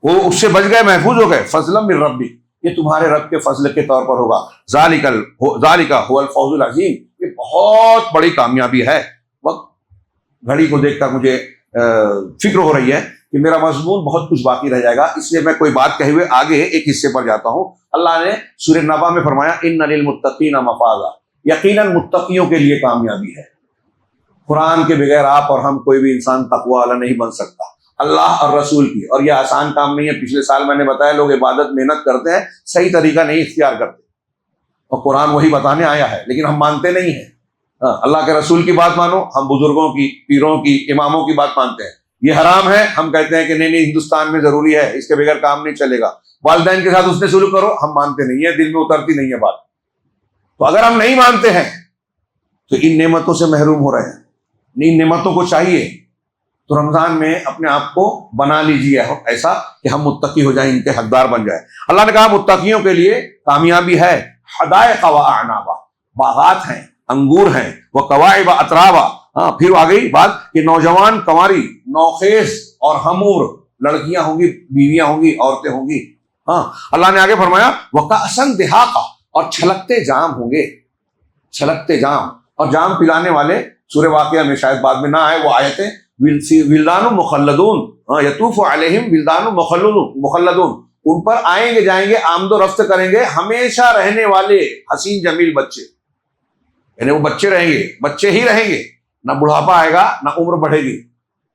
وہ اس سے بچ گئے, محفوظ ہو گئے. فضلا من ربی, یہ تمہارے رب کے فضل کے طور پر ہوگا. ذالک هو الفوز العظیم, یہ بہت بڑی کامیابی ہے. وقت گھڑی کو دیکھ کر مجھے فکر ہو رہی ہے کہ میرا مضمون بہت کچھ باقی رہ جائے گا, اس لیے میں کوئی بات کہے ہوئے آگے ایک حصے پر جاتا ہوں. اللہ نے سورہ نبا میں فرمایا ان للمتقین مفازا, یقیناً متقیوں کے لیے کامیابی ہے. قرآن کے بغیر آپ اور ہم کوئی بھی انسان تقوی والا نہیں بن سکتا, اللہ اور رسول کی. اور یہ آسان کام نہیں ہے. پچھلے سال میں نے بتایا لوگ عبادت محنت کرتے ہیں, صحیح طریقہ نہیں اختیار کرتے, اور قرآن وہی بتانے آیا ہے, لیکن ہم مانتے نہیں ہیں. اللہ کے رسول کی بات مانو, ہم بزرگوں کی, پیروں کی, اماموں کی بات مانتے ہیں. یہ حرام ہے, ہم کہتے ہیں کہ نہیں ہندوستان میں ضروری ہے, اس کے بغیر کام نہیں چلے گا. والدین کے ساتھ اس نے سلوک کرو, ہم مانتے نہیں ہیں, دل میں اترتی نہیں ہے بات. تو اگر ہم نہیں مانتے ہیں تو ان نعمتوں سے محروم ہو رہے ہیں. ان نعمتوں کو چاہیے تو رمضان میں اپنے آپ کو بنا لیجیے ایسا کہ ہم متقی ہو جائیں, ان کے حقدار بن جائیں. اللہ نے کہا متقیوں کے لیے کامیابی ہے. حدائق و اعنابا, باغات ہیں, انگور ہیں, وہ قواعب اترابا. پھر آ گئی بات کہ نوجوان کنواری, نوخیز اور ہمور لڑکیاں ہوں گی, بیویاں ہوں گی, عورتیں ہوں گی. اللہ نے آگے فرمایا وَكَأْسًا دِهَاقًا, اور چھلکتے جام ہوں گے, چھلکتے جام. اور جام پلانے والے سورہ واقعہ میں شاید بعد میں نہ آئے وہ آیتیں, ولدان مخلدون یطوف علیہم ولدان مخلدون, ان پر آئیں گے جائیں گے, آمد و رفت کریں گے ہمیشہ رہنے والے حسین جمیل بچے. یعنی وہ بچے رہیں گے, بچے ہی رہیں گے, نہ بڑھاپا آئے گا نہ عمر بڑھے گی,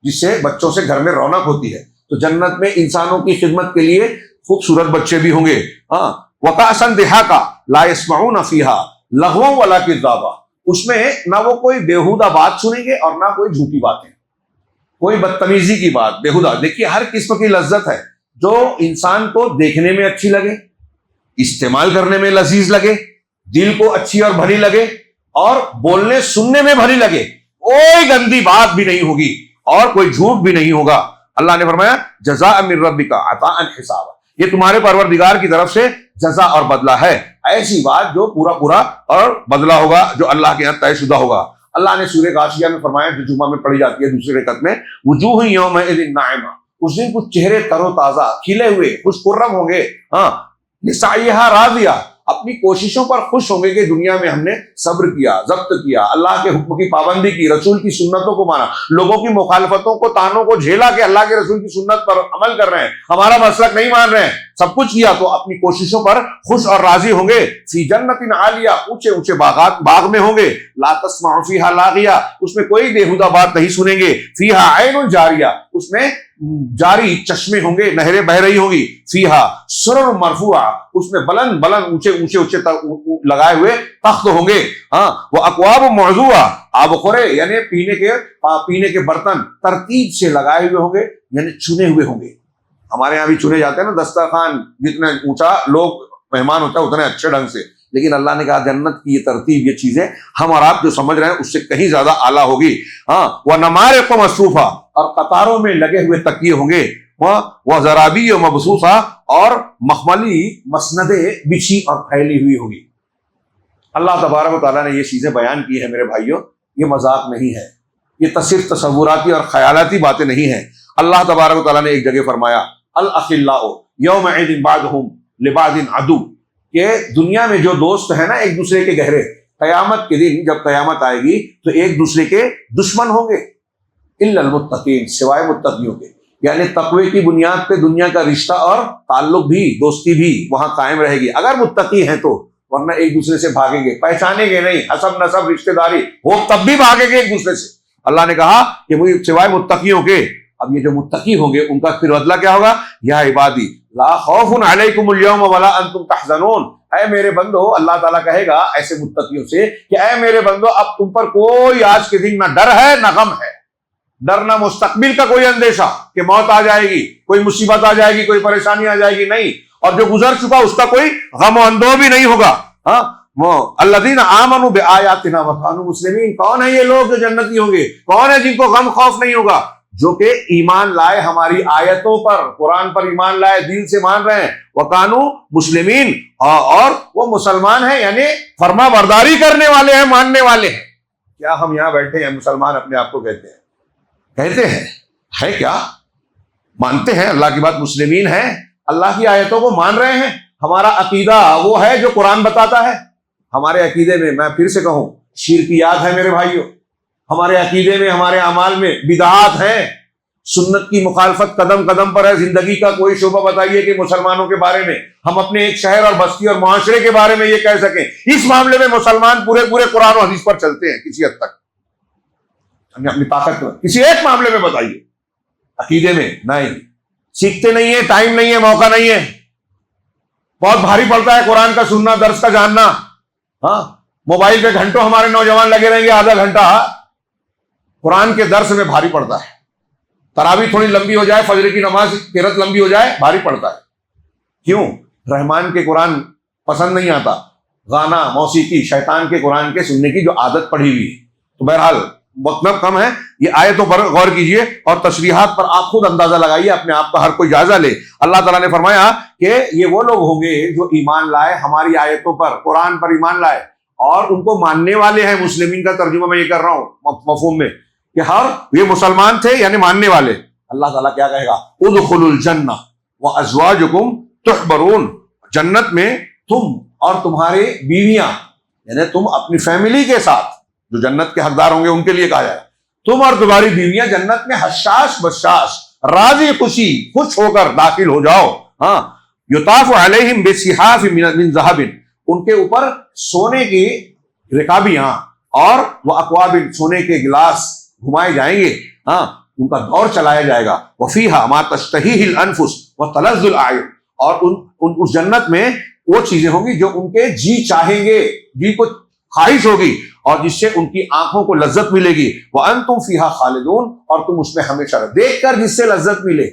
جس سے بچوں سے گھر میں رونق ہوتی ہے. تو جنت میں انسانوں کی خدمت کے لیے خوبصورت بچے بھی ہوں گے. وَكَأْسًا دِهَاقًا لَا يَسْمَعُونَ فِيهَا لَغْوًا وَلَا كِذَّابًا, اس میں نہ وہ کوئی بیہودہ بات سنیں گے اور نہ کوئی جھوٹی باتیں, کوئی بدتمیزی کی بات, بیہودہ. دیکھیے ہر قسم کی لذت ہے جو انسان کو دیکھنے میں اچھی لگے, استعمال کرنے میں لذیذ لگے, دل کو اچھی اور بھلی لگے, اور بولنے سننے میں بھلی لگے. کوئی گندی بات بھی نہیں ہوگی اور کوئی جھوٹ بھی نہیں ہوگا. اللہ نے فرمایا جزاء من ربک عطاء حسابا, یہ تمہارے پروردگار کی طرف سے جزا اور بدلہ ہے, ایسی بات جو پورا اور بدلہ ہوگا, جو اللہ کے یہاں طے شدہ ہوگا. اللہ نے سورہ غاشیہ میں فرمایا, جو جمعہ میں پڑھی جاتی ہے دوسری رکعت میں, وجوہ یومئذ ناعمہ, اس دن کچھ چہرے تر و تازہ, کھلے ہوئے, خوش خرم ہوں گے. لسعیہا راضیہ, اپنی کوششوں پر خوش ہوں گے کہ دنیا میں ہم نے صبر کیا, ضبط کیا, اللہ کے حکم کی پابندی کی, رسول کی سنتوں کو مانا, لوگوں کی مخالفتوں کو, تانوں کو جھیلا کہ اللہ کے رسول کی سنت پر عمل کر رہے ہیں, ہمارا مسلک نہیں مان رہے ہیں, سب کچھ کیا تو اپنی کوششوں پر خوش اور راضی ہوں گے. فی جنت عالیہ, اونچے اونچے باغ میں ہوں گے. لا تسمع فیہا لاغیہ, اس میں کوئی بیہودہ بات نہیں سنیں گے. فیہا عین جاریہ, اس میں جاری چشمے ہوں گے, نہریں بہ رہی ہوں گی. فیہا سرر مرفوعہ, اس میں بلند اونچے لگائے ہوئے تخت ہوں گے. وہ اکواب موضوعہ, آب خورے یعنی پینے کے برتن ترتیب سے لگائے ہوئے ہوں گے, یعنی چنے ہوئے ہوں گے. ہمارے یہاں بھی چنے جاتے ہیں نا, دسترخوان جتنے اونچا لوگ مہمان ہوتا ہے اتنے اچھے ڈھنگ سے, لیکن اللہ نے کہا جنت کی یہ ترتیب, یہ چیزیں ہم اور آپ جو سمجھ رہے ہیں اس سے کہیں زیادہ اعلیٰ ہوگی. وہ نمارق مصفوفہ, اور قطاروں میں لگے ہوئے تکیے ہوں گے. وہ زرابی مبثوثہ, اور مخملی مسندیں بچھی اور پھیلی ہوئی ہوگی. اللہ تبارک و تعالیٰ نے یہ چیزیں بیان کی ہیں میرے بھائیوں, یہ مذاق نہیں ہے, یہ صرف تصوراتی اور خیالاتی باتیں نہیں ہیں. اللہ تبارک و تعالیٰ نے ایک جگہ فرمایا الاخلاء یومئذ بعضهم لبعض عدو, کہ دنیا میں جو دوست ہیں نا ایک دوسرے کے گہرے, قیامت کے دن جب قیامت آئے گی تو ایک دوسرے کے دشمن ہوں گے, الا المتقین, سوائے متقیوں کے. یعنی تقوی کی بنیاد پہ دنیا کا رشتہ اور تعلق بھی, دوستی بھی وہاں قائم رہے گی اگر متقی ہیں تو, ورنہ ایک دوسرے سے بھاگیں گے, پہچانیں گے نہیں, حسب نسب رشتہ داری وہ تب بھی بھاگیں گے ایک دوسرے سے. اللہ نے کہا کہ وہ سوائے متقیوں کے. اب یہ جو متقی ہوں گے ان کا پھر بدلہ کیا ہوگا؟ یا عبادی لا خوف علیکم اليوم ولا انتم تحزنون, اے میرے بندو, اللہ تعالیٰ کہے گا ایسے متقیوں سے کہ اے میرے بندو اب تم پر کوئی آج کے دن نہ ڈر ہے نہ غم ہے. ڈر نہ مستقبل کا کوئی اندیشہ کہ موت آ جائے گی, کوئی مصیبت آ جائے گی, کوئی پریشانی آ جائے گی, نہیں. اور جو گزر چکا اس کا کوئی غم و اندوہ بھی نہیں ہوگا. ہاں, وہ الذین آمنوا بآیاتنا وکانوا مسلمین, کون ہے یہ لوگ جو جنتی ہوں گے؟ کون ہے جن کو غم خوف نہیں ہوگا؟ جو کہ ایمان لائے ہماری آیتوں پر, قرآن پر ایمان لائے, دل سے مان رہے ہیں. وکانوا مسلمین, اور وہ مسلمان ہیں یعنی فرما برداری کرنے والے ہیں, ماننے والے ہیں. کیا ہم یہاں بیٹھے ہیں مسلمان اپنے آپ کو کہتے ہیں؟ کہتے ہیں ہے کیا؟ مانتے ہیں اللہ کی بات, مسلمین ہیں, اللہ کی آیتوں کو مان رہے ہیں. ہمارا عقیدہ وہ ہے جو قرآن بتاتا ہے. ہمارے عقیدے میں, میں پھر سے کہوں, شرکیات ہے میرے بھائیوں. ہمارے عقیدے میں, ہمارے اعمال میں بدعات ہیں. سنت کی مخالفت قدم قدم پر ہے. زندگی کا کوئی شعبہ بتائیے کہ مسلمانوں کے بارے میں, ہم اپنے ایک شہر اور بستی اور معاشرے کے بارے میں یہ کہہ سکیں اس معاملے میں مسلمان پورے قرآن و حدیث پر چلتے ہیں کسی حد تک, اپنی طاقت میں. کسی ایک معاملے میں بتائیے. عقیدے میں نہیں, سیکھتے نہیں ہیں, ٹائم نہیں ہے, موقع نہیں ہے. بہت بھاری پڑتا ہے قرآن کا سننا, درس کا جاننا. ہاں, موبائل پہ گھنٹوں ہمارے نوجوان لگے رہیں گے, آدھا گھنٹہ قرآن کے درس میں بھاری پڑتا ہے. تراویح تھوڑی لمبی ہو جائے, فجر کی نماز کی رت لمبی ہو جائے, بھاری پڑتا ہے. کیوں؟ رحمان کے قرآن پسند نہیں آتا, گانا موسیقی شیطان کے قرآن کے سننے کی جو عادت پڑی ہوئی ہے. تو بہرحال وقت کم ہے, یہ آیتوں پر غور کیجئے اور تشریحات پر آپ خود اندازہ لگائیے, اپنے آپ کا ہر کوئی جائزہ لے. اللہ تعالیٰ نے فرمایا کہ یہ وہ لوگ ہوں گے جو ایمان لائے ہماری آیتوں پر, قرآن پر ایمان لائے اور ان کو ماننے والے ہیں. مسلمین کا ترجمہ میں یہ کر رہا ہوں مفہوم میں کہ یہ مسلمان تھے یعنی ماننے والے. اللہ تعالیٰ کیا کہے گا؟ ادخلوا الجنہ وازواجکم تحبرون, جنت میں تم اور تمہاری بیویاں, یعنی تم اپنی فیملی کے ساتھ, جو جنت کے حقدار ہوں گے ان کے لیے کہا جائے, تم اور تمہاری بیویاں جنت میں حشاش بشاش, راضی خوشی خوش ہو کر داخل ہو جاؤ. ہاں, یطاف علیہم بصحاف من ذہب, ان کے اوپر سونے کی رکابیاں اور وہ اکواب, سونے کے گلاس گھمائے جائیں گے. ہاں, ان کا دور چلایا جائے گا. وفیہا ما تشتہیہ الانفس وتلذ الاعین, اور اس جنت میں وہ چیزیں ہوں گی جو ان کے جی چاہیں گے, جی کو خواہش ہوگی, اور جس سے ان کی آنکھوں کو لذت ملے گی. وَأَنْتُمْ فِيهَا خَالِدُونَ, اور تم اس میں ہمیشہ رہو. دیکھ کر جس سے لذت ملے,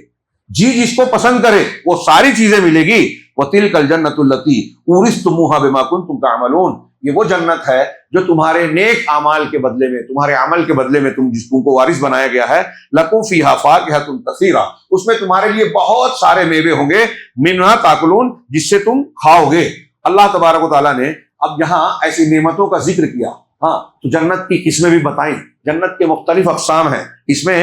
جی جس کو پسند کرے, وہ ساری چیزیں ملے گی. وَتِلْكَ الْجَنَّةُ الَّتِي أُورِثْتُمُوهَا بِمَا كُنْتُمْ تَعْمَلُونَ, یہ وہ جنت ہے جو تمہارے نیک اعمال کے بدلے میں, تمہارے عمل کے بدلے میں تم کو وارث بنایا گیا ہے. لَكُمْ فِيهَا فَاكِهَةٌ كَثِيرَةٌ, اس میں تمہارے لیے بہت سارے میوے ہوں گے. مِنْهَا تَأْكُلُونَ, جس سے تم کھاؤ گے. اللہ تبارک و تعالیٰ نے اب یہاں ایسی نعمتوں کا ذکر کیا. ہاں, تو جنت کی قسمیں بھی بتائیں. جنت کے مختلف اقسام ہیں. اس میں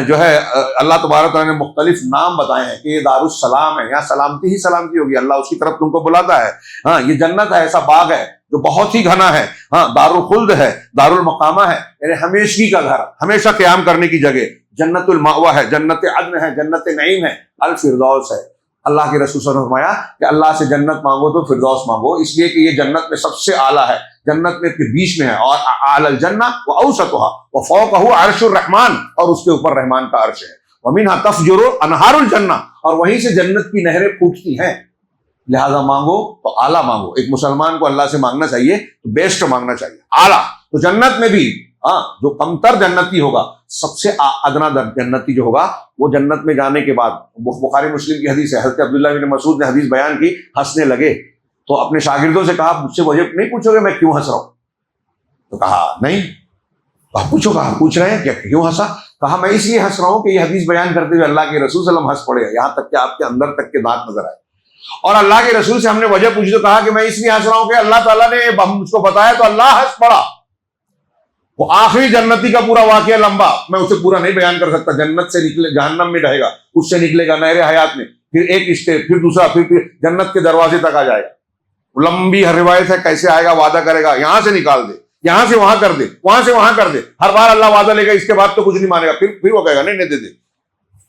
جو ہے اللہ تبارک تعالیٰ نے مختلف نام بتائے ہیں کہ یہ دار السلام ہے, یہاں سلامتی ہی سلامتی ہوگی, اللہ اس کی طرف تم کو بلاتا ہے. ہاں, یہ جنت ہے, ایسا باغ ہے جو بہت ہی گھنا ہے. ہاں, دار الخلد ہے, دار المقامہ ہے, یعنی ہمیشگی کا گھر, ہمیشہ قیام کرنے کی جگہ. جنت المأوہ ہے, جنت عدن ہے, جنت نعیم ہے, الفردوس ہے. اللہ کے رسول صلی اللہ علیہ وسلم نے فرمایا کہ اللہ سے جنت مانگو تو فردوس مانگو, اس لیے کہ یہ جنت میں سب سے اعلیٰ ہے, جنت میں کے بیچ میں ہے. اور اعلی الجنہ واوسطها وفوقه عرش الرحمن, اور اس کے اوپر رحمان کا عرش ہے. ومنها تفجر انہار الجنہ, اور وہیں سے جنت کی نہریں پھوٹتی ہیں. لہذا مانگو تو اعلیٰ مانگو. ایک مسلمان کو اللہ سے مانگنا چاہیے تو بیسٹ مانگنا چاہیے, اعلیٰ. تو جنت میں بھی جو کمتر جنتی ہوگا, سب سے ادنا جنتی جو ہوگا, وہ جنت میں جانے کے بعد, بخاری مسلم کی حدیث ہے, حضرت عبداللہ بن مسعود نے حدیث بیان کی, ہنسنے لگے. تو اپنے شاگردوں سے کہا, مجھ سے وجہ نہیں پوچھو گے میں کیوں ہنس رہا ہوں؟ تو کہا نہیں. پوچھو. کہا پوچھ رہے ہیں کیوں ہنسا؟ کہا میں اس لیے ہنس رہا ہوں کہ یہ حدیث بیان کرتے ہوئے اللہ کے رسول صلی اللہ علیہ وسلم ہنس پڑے, یہاں تک کہ آپ کے اندر تک کے دانت نظر آئے. اور اللہ کے رسول سے ہم نے وجہ پوچھی تو کہا کہ میں اس لیے ہنس رہا ہوں کہ اللہ تعالیٰ نے مجھ کو بتایا تو اللہ ہنس پڑا. وہ آخری جنتی کا پورا واقعہ لمبا, میں اسے پورا نہیں بیان کر سکتا. جنت سے نکلے, جہنم میں رہے گا, اس سے نکلے گا نہر حیات میں, پھر ایک اسٹیپ، پھر دوسرا، پھر جنت کے دروازے تک آ جائے گا. لمبی ہر روایت ہے کیسے آئے گا. وعدہ کرے گا یہاں سے نکال دے، یہاں سے وہاں کر دے، وہاں سے وہاں کر دے. ہر بار اللہ وعدہ لے گا، اس کے بعد تو کچھ نہیں مانے گا. پھر وہ کہے گا نہیں نہیں دے دے.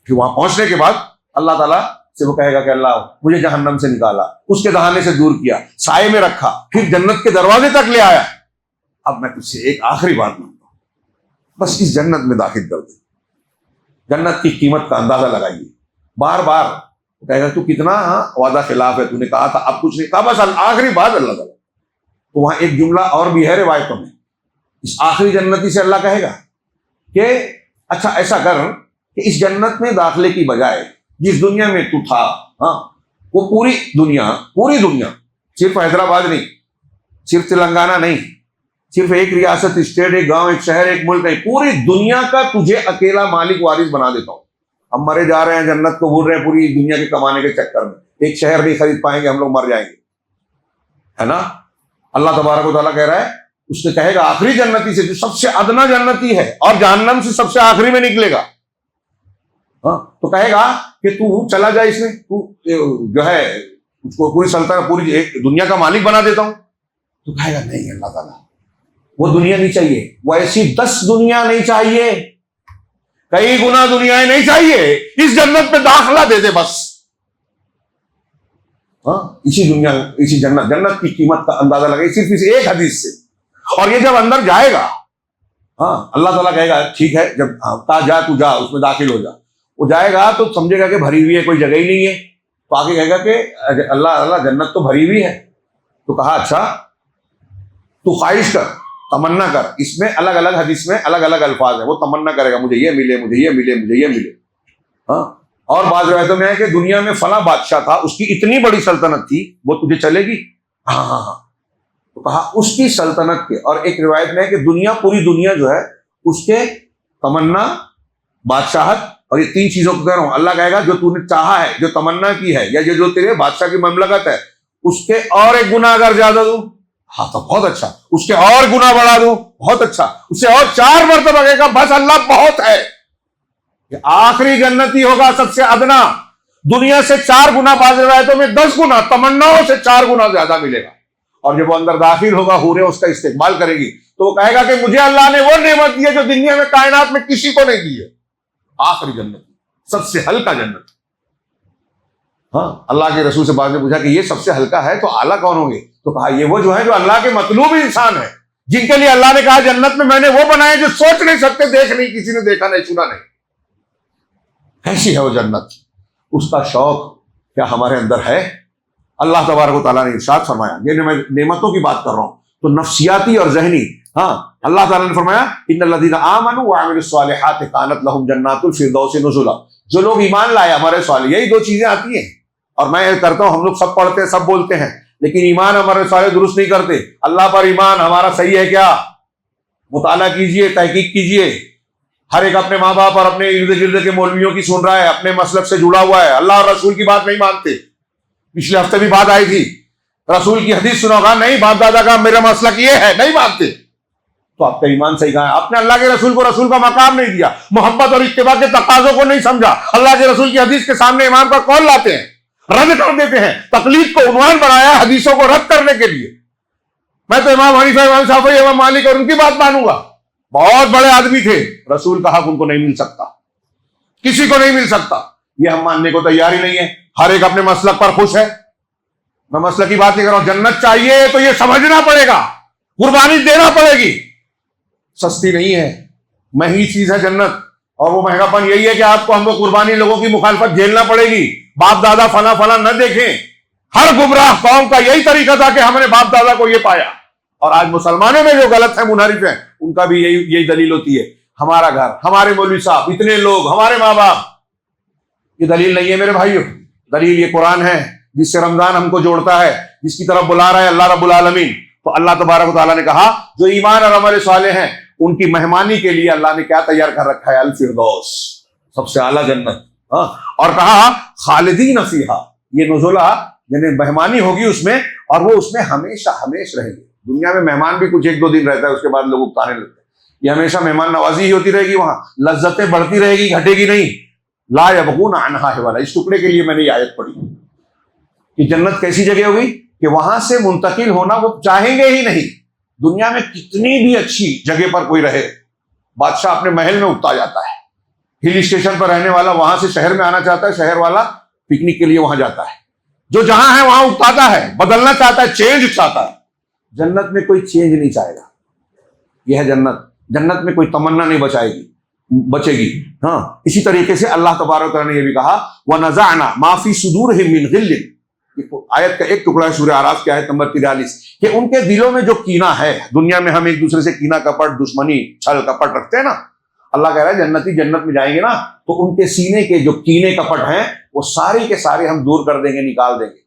پھر وہاں پہنچنے کے بعد اللہ تعالیٰ سے وہ کہے گا کہ اللہ مجھے جہنم سے نکالا، اس کے دہانے سے دور کیا، سائے میں رکھا، پھر جنت کے دروازے تک لے آیا. اب میں تجھ سے ایک آخری بات مانگتا ہوں، بس اس جنت میں داخل کر دے. جنت کی قیمت کا اندازہ لگائیے. بار بار کہے گا تو کتنا وعدہ خلاف ہے، تو نے کہا تھا اب کچھ نہیں کہا. بس آخری بات اللہ تعالیٰ. تو وہاں ایک جملہ اور بھی ہے روایتوں میں. اس آخری جنتی سے اللہ کہے گا کہ اچھا ایسا کر کہ اس جنت میں داخلے کی بجائے جس دنیا میں تو تھا، وہ پوری دنیا صرف حیدرآباد نہیں، صرف تلنگانہ نہیں، صرف ایک ریاست، اسٹیٹ، ایک گاؤں، ایک شہر، ایک ملک نہیں، پوری دنیا کا تجھے اکیلا مالک وارث بنا دیتا ہوں. ہم مرے جا رہے ہیں، جنت کو بھول رہے ہیں پوری دنیا کے کمانے کے چکر میں. ایک شہر نہیں خرید پائیں گے، ہم لوگ مر جائیں گے، ہے نا. اللہ تبارک و تعالیٰ کہہ رہا ہے اس نے کہے گا آخری جنتی سے جو سب سے ادنا جنتی ہے اور جہنم سے سب سے آخری میں نکلے گا، تو کہے گا کہ تو چلا جائے اس میں، تو جو ہے اس کو پوری سلطنت، پوری ایک دنیا کا مالک بنا دیتا ہوں. تو کہے گا نہیں اللہ تعالیٰ وہ دنیا نہیں چاہیے، وہ ایسی 10 دنیا نہیں چاہیے، کئی گنا دنیایں نہیں چاہیے، اس جنت پہ داخلہ دے دے بس. اسی دنیا، اسی جنت کی قیمت کا اندازہ لگے صرف اس ایک حدیث سے. اور یہ جب اندر جائے گا، اللہ تعالیٰ کہے گا ٹھیک ہے، جب جا تو جا اس میں داخل ہو جا. وہ جائے گا تو سمجھے گا کہ بھری ہوئی ہے، کوئی جگہ ہی نہیں ہے. تو آگے کہے گا کہ اللہ جنت تو بھری ہوئی ہے. تو کہا اچھا تو خواہش کر، تمنا کر. اس میں الگ الگ حدیث میں الگ الگ الفاظ ہیں. وہ تمنا کرے گا مجھے یہ ملے، مجھے یہ ملے، مجھے یہ ملے. اور بعض روایتوں میں ہے کہ دنیا میں فلاں بادشاہ تھا، اس کی اتنی بڑی سلطنت تھی، وہ تجھے چلے گی؟ ہاں. تو کہا اس کی سلطنت کے. اور ایک روایت میں ہے کہ پوری دنیا جو ہے اس کے تمنا، بادشاہت اور یہ 3 چیزوں کو کہہ رہا ہوں. اللہ کہے گا جو تو نے چاہا ہے، جو تمنا کی ہے، یا جو تیرے بادشاہ کی مملکت ہے، اس کے اور 1 گنا اگر زیادہ دوں، ہاں تو بہت اچھا. اس کے اور گنا بڑھا دوں، بہت اچھا. اس سے اور 4 مرتبہ کہے گا بس اللہ بہت ہے. کہ آخری جنتی ہوگا سب سے ادنا، دنیا سے 4 گنا، بعض روایتوں میں 10 گنا، تمناؤں سے 4 گنا زیادہ ملے گا. اور جب وہ اندر داخل ہوگا، حوریں اس کا استقبال کرے گی، تو وہ کہے گا کہ مجھے اللہ نے وہ نعمت دی ہے جو دنیا میں کائنات میں کسی کو نہیں دی ہے. آخری جنت، سب سے ہلکا جنت. اللہ کے رسول سے بعد میں پوچھا کہ یہ سب سے ہلکا ہے تو اعلیٰ کون ہوں گے؟ تو کہا یہ وہ جو ہے جو اللہ کے مطلوب انسان ہے، جن کے لیے اللہ نے کہا جنت میں نے وہ بنائے جو سوچ نہیں سکتے، دیکھ نہیں، کسی نے دیکھا نہیں، سنا نہیں. ایسی ہے وہ جنت. اس کا شوق کیا ہمارے اندر ہے؟ اللہ تبارک و تعالیٰ نے ارشاد فرمایا، یہ میں نعمتوں کی بات کر رہا ہوں تو نفسیاتی اور ذہنی. اللہ تعالیٰ نے فرمایا ان الذین آمنوا وعملوا الصالحات کانت لہم جنات الفردوس نزلا. جو لوگ ایمان لائے ہمارے صالح، یہی 2 چیزیں آتی ہیں. اور میں یہ کرتا ہوں، ہم لوگ سب پڑھتے ہیں، سب بولتے ہیں، لیکن ایمان ہمارے صالح درست نہیں کرتے. اللہ پر ایمان ہمارا صحیح ہے کیا؟ مطالعہ کیجئے، تحقیق کیجئے. ہر ایک اپنے ماں باپ اور اپنے ارد گرد کے مولویوں کی سن رہا ہے، اپنے مسلک سے جڑا ہوا ہے، اللہ اور رسول کی بات نہیں مانتے. پچھلے ہفتے بھی بات آئی تھی، رسول کی حدیث سنو گا، نہیں باپ دادا کا میرا مسلک یہ ہے، نہیں مانتے. تو آپ کا ایمان صحیح کہاں ہے؟ آپ نے اللہ کے رسول کو رسول کا مقام نہیں دیا، محبت اور اتباع کے تقاضوں کو نہیں سمجھا. اللہ کے رسول کی حدیث کے سامنے امام کا قول لاتے ہیں، رد کر دیتے ہیں. تقلید کو عنوان بنایا حدیثوں کو رد کرنے کے لیے. میں تو امام حنیفہ، امام شافعی، امام مالک اور ان کی بات مانوں گا. بہت بڑے آدمی تھے، رسول کا حق ان کو نہیں مل سکتا، کسی کو نہیں مل سکتا. یہ ہم ماننے کو تیار ہی نہیں ہے. ہر ایک اپنے مسلک پر خوش ہے. میں مسلک کی بات نہیں کر رہا ہوں. جنت چاہیے تو یہ سمجھنا پڑے گا، قربانی دینا پڑے گی. سستی نہیں ہے، مہنگی چیز ہے جنت. اور وہ مہنگا پن یہی ہے کہ آپ کو ہم کو قربانی لوگوں کی مخالفت جھیلنا پڑے گی. باپ دادا فلاں فلاں نہ دیکھیں. ہر گمراہ قوم کا یہی طریقہ تھا کہ ہم نے باپ دادا کو یہ پایا. اور آج مسلمانوں میں جو غلط ہیں، منحرف ہیں، ان کا بھی یہی دلیل ہوتی ہے. ہمارا گھر، ہمارے مولوی صاحب، اتنے لوگ، ہمارے ماں باپ. یہ دلیل نہیں ہے میرے بھائیوں. دلیل یہ قرآن ہے، جس سے رمضان ہم کو جوڑتا ہے، جس کی طرف بلا رہا ہے اللہ رب العالمین. تو اللہ تبارک و تعالیٰ نے کہا جو ایمان اور عمل صالح ہیں ان کی مہمانی کے لیے اللہ نے کیا تیار کر رکھا ہے؟ الفردوس، سب سے اعلیٰ جنت. اور کہا خالدین فیہا، یہ نزلہ یعنی مہمانی ہوگی اس میں، اور وہ اس میں ہمیشہ ہمیشہ رہیں گے. دنیا میں مہمان بھی کچھ 1-2 دن رہتا ہے، اس کے بعد لوگ اکتانے لگتے ہیں. یہ ہمیشہ مہمان نوازی ہی ہوتی رہے گی. وہاں لذتیں بڑھتی رہے گی، گھٹے گی نہیں. لا یبغون عنہا حولا. اس ٹکڑے کے لیے میں نے یہ آیت پڑھی کہ جنت کیسی جگہ ہوگی کہ وہاں سے منتقل ہونا وہ چاہیں گے ہی نہیں. دنیا میں کتنی بھی اچھی جگہ پر کوئی رہے، بادشاہ اپنے محل میں اگتا جاتا ہے، ہل اسٹیشن پر رہنے والا وہاں سے شہر میں آنا چاہتا ہے، شہر والا پکنک کے لیے وہاں جاتا ہے، جو جہاں ہے وہاں اگتاتا ہے، بدلنا چاہتا ہے، چینج چاہتا ہے. جنت میں کوئی چینج نہیں چاہے گا. یہ ہے جنت. جنت میں کوئی تمنا نہیں بچے گی. ہاں، اسی طریقے سے اللہ تبارک و تعالیٰ نے یہ بھی کہا وَنَزَعْنَا مَا فِي صُدُورِهِم مِّن غِلٍّ. آیت کا ایک ٹکڑا ہے سورہ اعراف کی آیت نمبر 43 کہ ان کے دلوں میں جو کینہ ہے. دنیا میں ہم ایک دوسرے سے کینہ کپٹ، دشمنی، چھل کپٹ رکھتے ہیں نا. اللہ کہہ رہا ہے جنتی جنت میں جائیں گے نا تو ان کے سینے کے جو کینے کپٹ ہیں وہ سارے کے سارے ہم دور کر دیں گے، نکال دیں گے.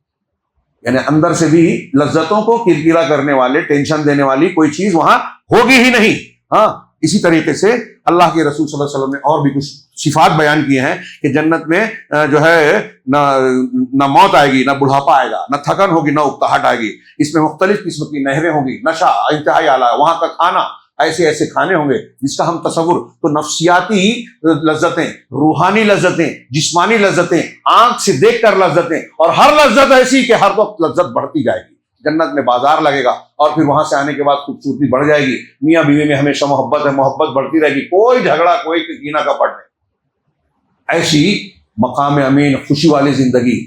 یعنی اندر سے بھی لذتوں کو کرکرا کرنے والے، ٹینشن دینے والی کوئی چیز وہاں ہوگی ہی نہیں. ہاں، اسی طریقے سے اللہ کے رسول صلی اللہ علیہ وسلم نے اور بھی کچھ صفات بیان کیے ہیں کہ جنت میں جو ہے نہ موت آئے گی، نہ بڑھاپا آئے گا، نہ تھکن ہوگی، نہ اکتاہٹ آئے گی. اس میں مختلف قسم کی نہریں ہوں گی، نشہ انتہائی اعلیٰ، وہاں کا کھانا ایسے ایسے کھانے ہوں گے جس کا ہم تصور تو نفسیاتی لذتیں، روحانی لذتیں، جسمانی لذتیں، آنکھ سے دیکھ کر لذتیں، اور ہر لذت ایسی کہ ہر وقت لذت بڑھتی جائے گی. جنت میں بازار لگے گا اور پھر وہاں سے آنے کے بعد خوبصورتی بڑھ جائے گی. میاں بیوی میں ہمیشہ محبت ہے، محبت بڑھتی رہے گی، کوئی جھگڑا، کوئی کینہ کپٹ نہیں. ایسی مقام امین، خوشی والی زندگی.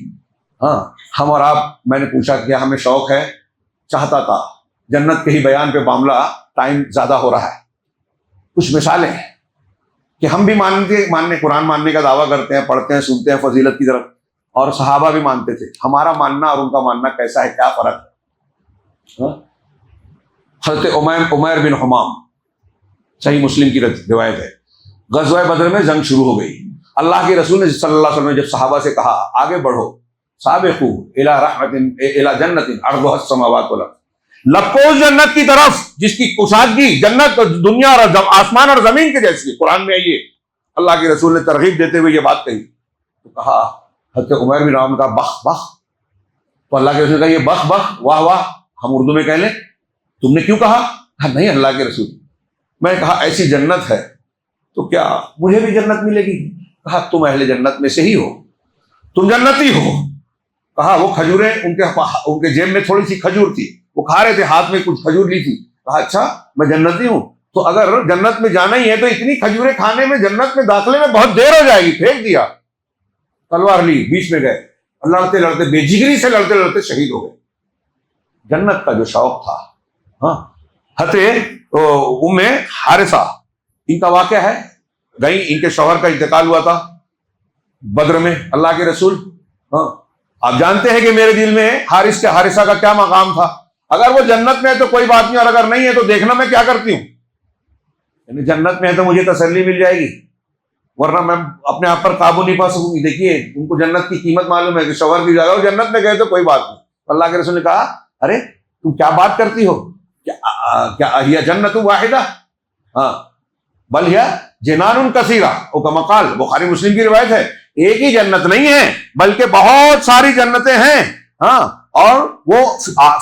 ہاں، ہم اور آپ، میں نے پوچھا کہ ہمیں شوق ہے، چاہتا تھا. جنت کے ہی بیان پہ معاملہ ٹائم زیادہ ہو رہا ہے. کچھ مثالیں ہیں کہ ہم بھی ماننے قرآن ماننے کا دعویٰ کرتے ہیں، پڑھتے ہیں، سنتے ہیں فضیلت کی طرف، اور صحابہ بھی مانتے تھے. ہمارا ماننا اور ان کا ماننا کیسا ہے، کیا فرق ہے؟ حضرت عمیر بن حمام، صحیح مسلم کی روایت ہے، غزوہ بدر میں جنگ شروع ہو گئی. اللہ کے رسول نے صلی اللہ علیہ وسلم نے جب صحابہ سے کہا آگے بڑھو، سابقوا الی رحمت الی جنت عرضها السماوات والارض، لپو جنت کی طرف جس کی کشادگی جنت دنیا اور آسمان اور زمین کے جیسی. قرآن میں آئیے اللہ کے رسول نے ترغیب دیتے ہوئے یہ بات کہی. تو کہا حضرت عمیر بن حمام کا بخ بخ. تو اللہ کے رسول نے کہا یہ بخ بخ، واہ واہ ہم اردو میں کہہ لیں، تم نے کیوں کہا؟ نہیں اللہ کے رسول، میں نے کہا ایسی جنت ہے تو کیا مجھے بھی جنت ملے گی؟ کہا تم اہل جنت میں سے ہی ہو، تم جنتی ہو. کہا وہ کھجوریں ان کے جیب میں تھوڑی سی کھجور تھی، وہ کھا رہے تھے، ہاتھ میں کچھ کھجور لی تھی. کہا اچھا میں جنتی ہوں، تو اگر جنت میں جانا ہی ہے تو اتنی کھجوریں کھانے میں، جنت میں داخلے میں بہت دیر ہو جائے گی. پھینک دیا، تلوار لی، بیچ میں گئے، لڑتے لڑتے بے جگری سے لڑتے لڑتے شہید ہو گئے. جنت کا جو شوق تھا. ہاں، حضرت ام حارثہ، ان کا واقعہ ہے، گئی، ان کے شوہر کا انتقال ہوا تھا بدر میں. اللہ کے رسول، ہاں آپ جانتے ہیں کہ میرے دل میں حارث کے حارثہ کا کیا مقام تھا. اگر وہ جنت میں ہے تو کوئی بات نہیں، اور اگر نہیں ہے تو دیکھنا میں کیا کرتی ہوں. یعنی جنت میں ہے تو مجھے تسلی مل جائے گی، ورنہ میں اپنے آپ پر قابو نہیں پا سکوں گی. دیکھیے ان کو جنت کی قیمت معلوم ہے کہ شوہر کی جگہ جنت میں گئے تو کوئی بات نہیں. اللہ کے رسول نے کہا ارے تم کیا بات کرتی ہو، کیا یہ جنت واحدہ، ہاں بل یہ جنان کثیرہ، او کما قال، بخاری مسلم کی روایت ہے. ایک ہی جنت نہیں ہے بلکہ بہت ساری جنتیں ہیں. ہاں، اور وہ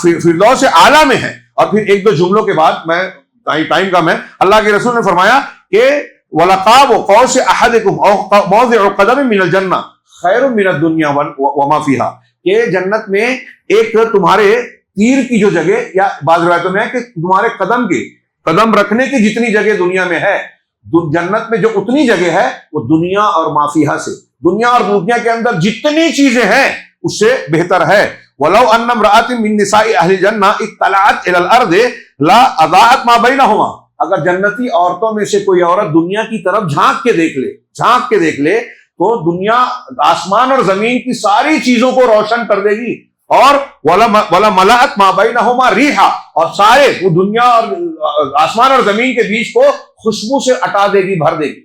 فردوس اعلیٰ میں ہیں. اور پھر ایک دو جملوں کے بعد میں ٹائم کا میں اللہ کے رسول نے فرمایا کہ وَلَقَابُ قَوْسِ أَحَدِكُمْ أَوْ مَوْضِعُ قَدَمٍ مِّنَ الْجَنَّةِ خَيْرٌ مِّنَ الدُّنْيَا وَمَا فِيهَا، کہ جنت میں ایک تمہارے تیر کی جو جگہ، یا بعض روایتوں میں ہے کہ تمہارے قدم رکھنے کی جتنی جگہ دنیا میں ہے، جنت میں جو اتنی جگہ ہے وہ دنیا اور ما فیہا سے، دنیا اور دنیا کے اندر جتنی چیزیں ہیں اس سے بہتر ہے. وَلَوْ أَنَّ امْرَأَةٍ مِّن نِّسَاءِ أَهْلِ الْجَنَّةِ اطَّلَعَتْ إِلَى الْأَرْضِ لَا أَضَاءَتْ مَا بَيْنَهُمَا، اگر جنتی عورتوں میں سے کوئی عورت دنیا کی طرف جھانک کے دیکھ لے تو دنیا، آسمان اور زمین کی ساری چیزوں کو روشن کر دے گی. اور وَلَا مَلَأَتْ مَا بَيْنَهُمَا رِيحًا، اور سارے وہ دنیا اور آسمان اور زمین کے بیچ کو خوشبو سے اٹا دے گی، بھر دے گی.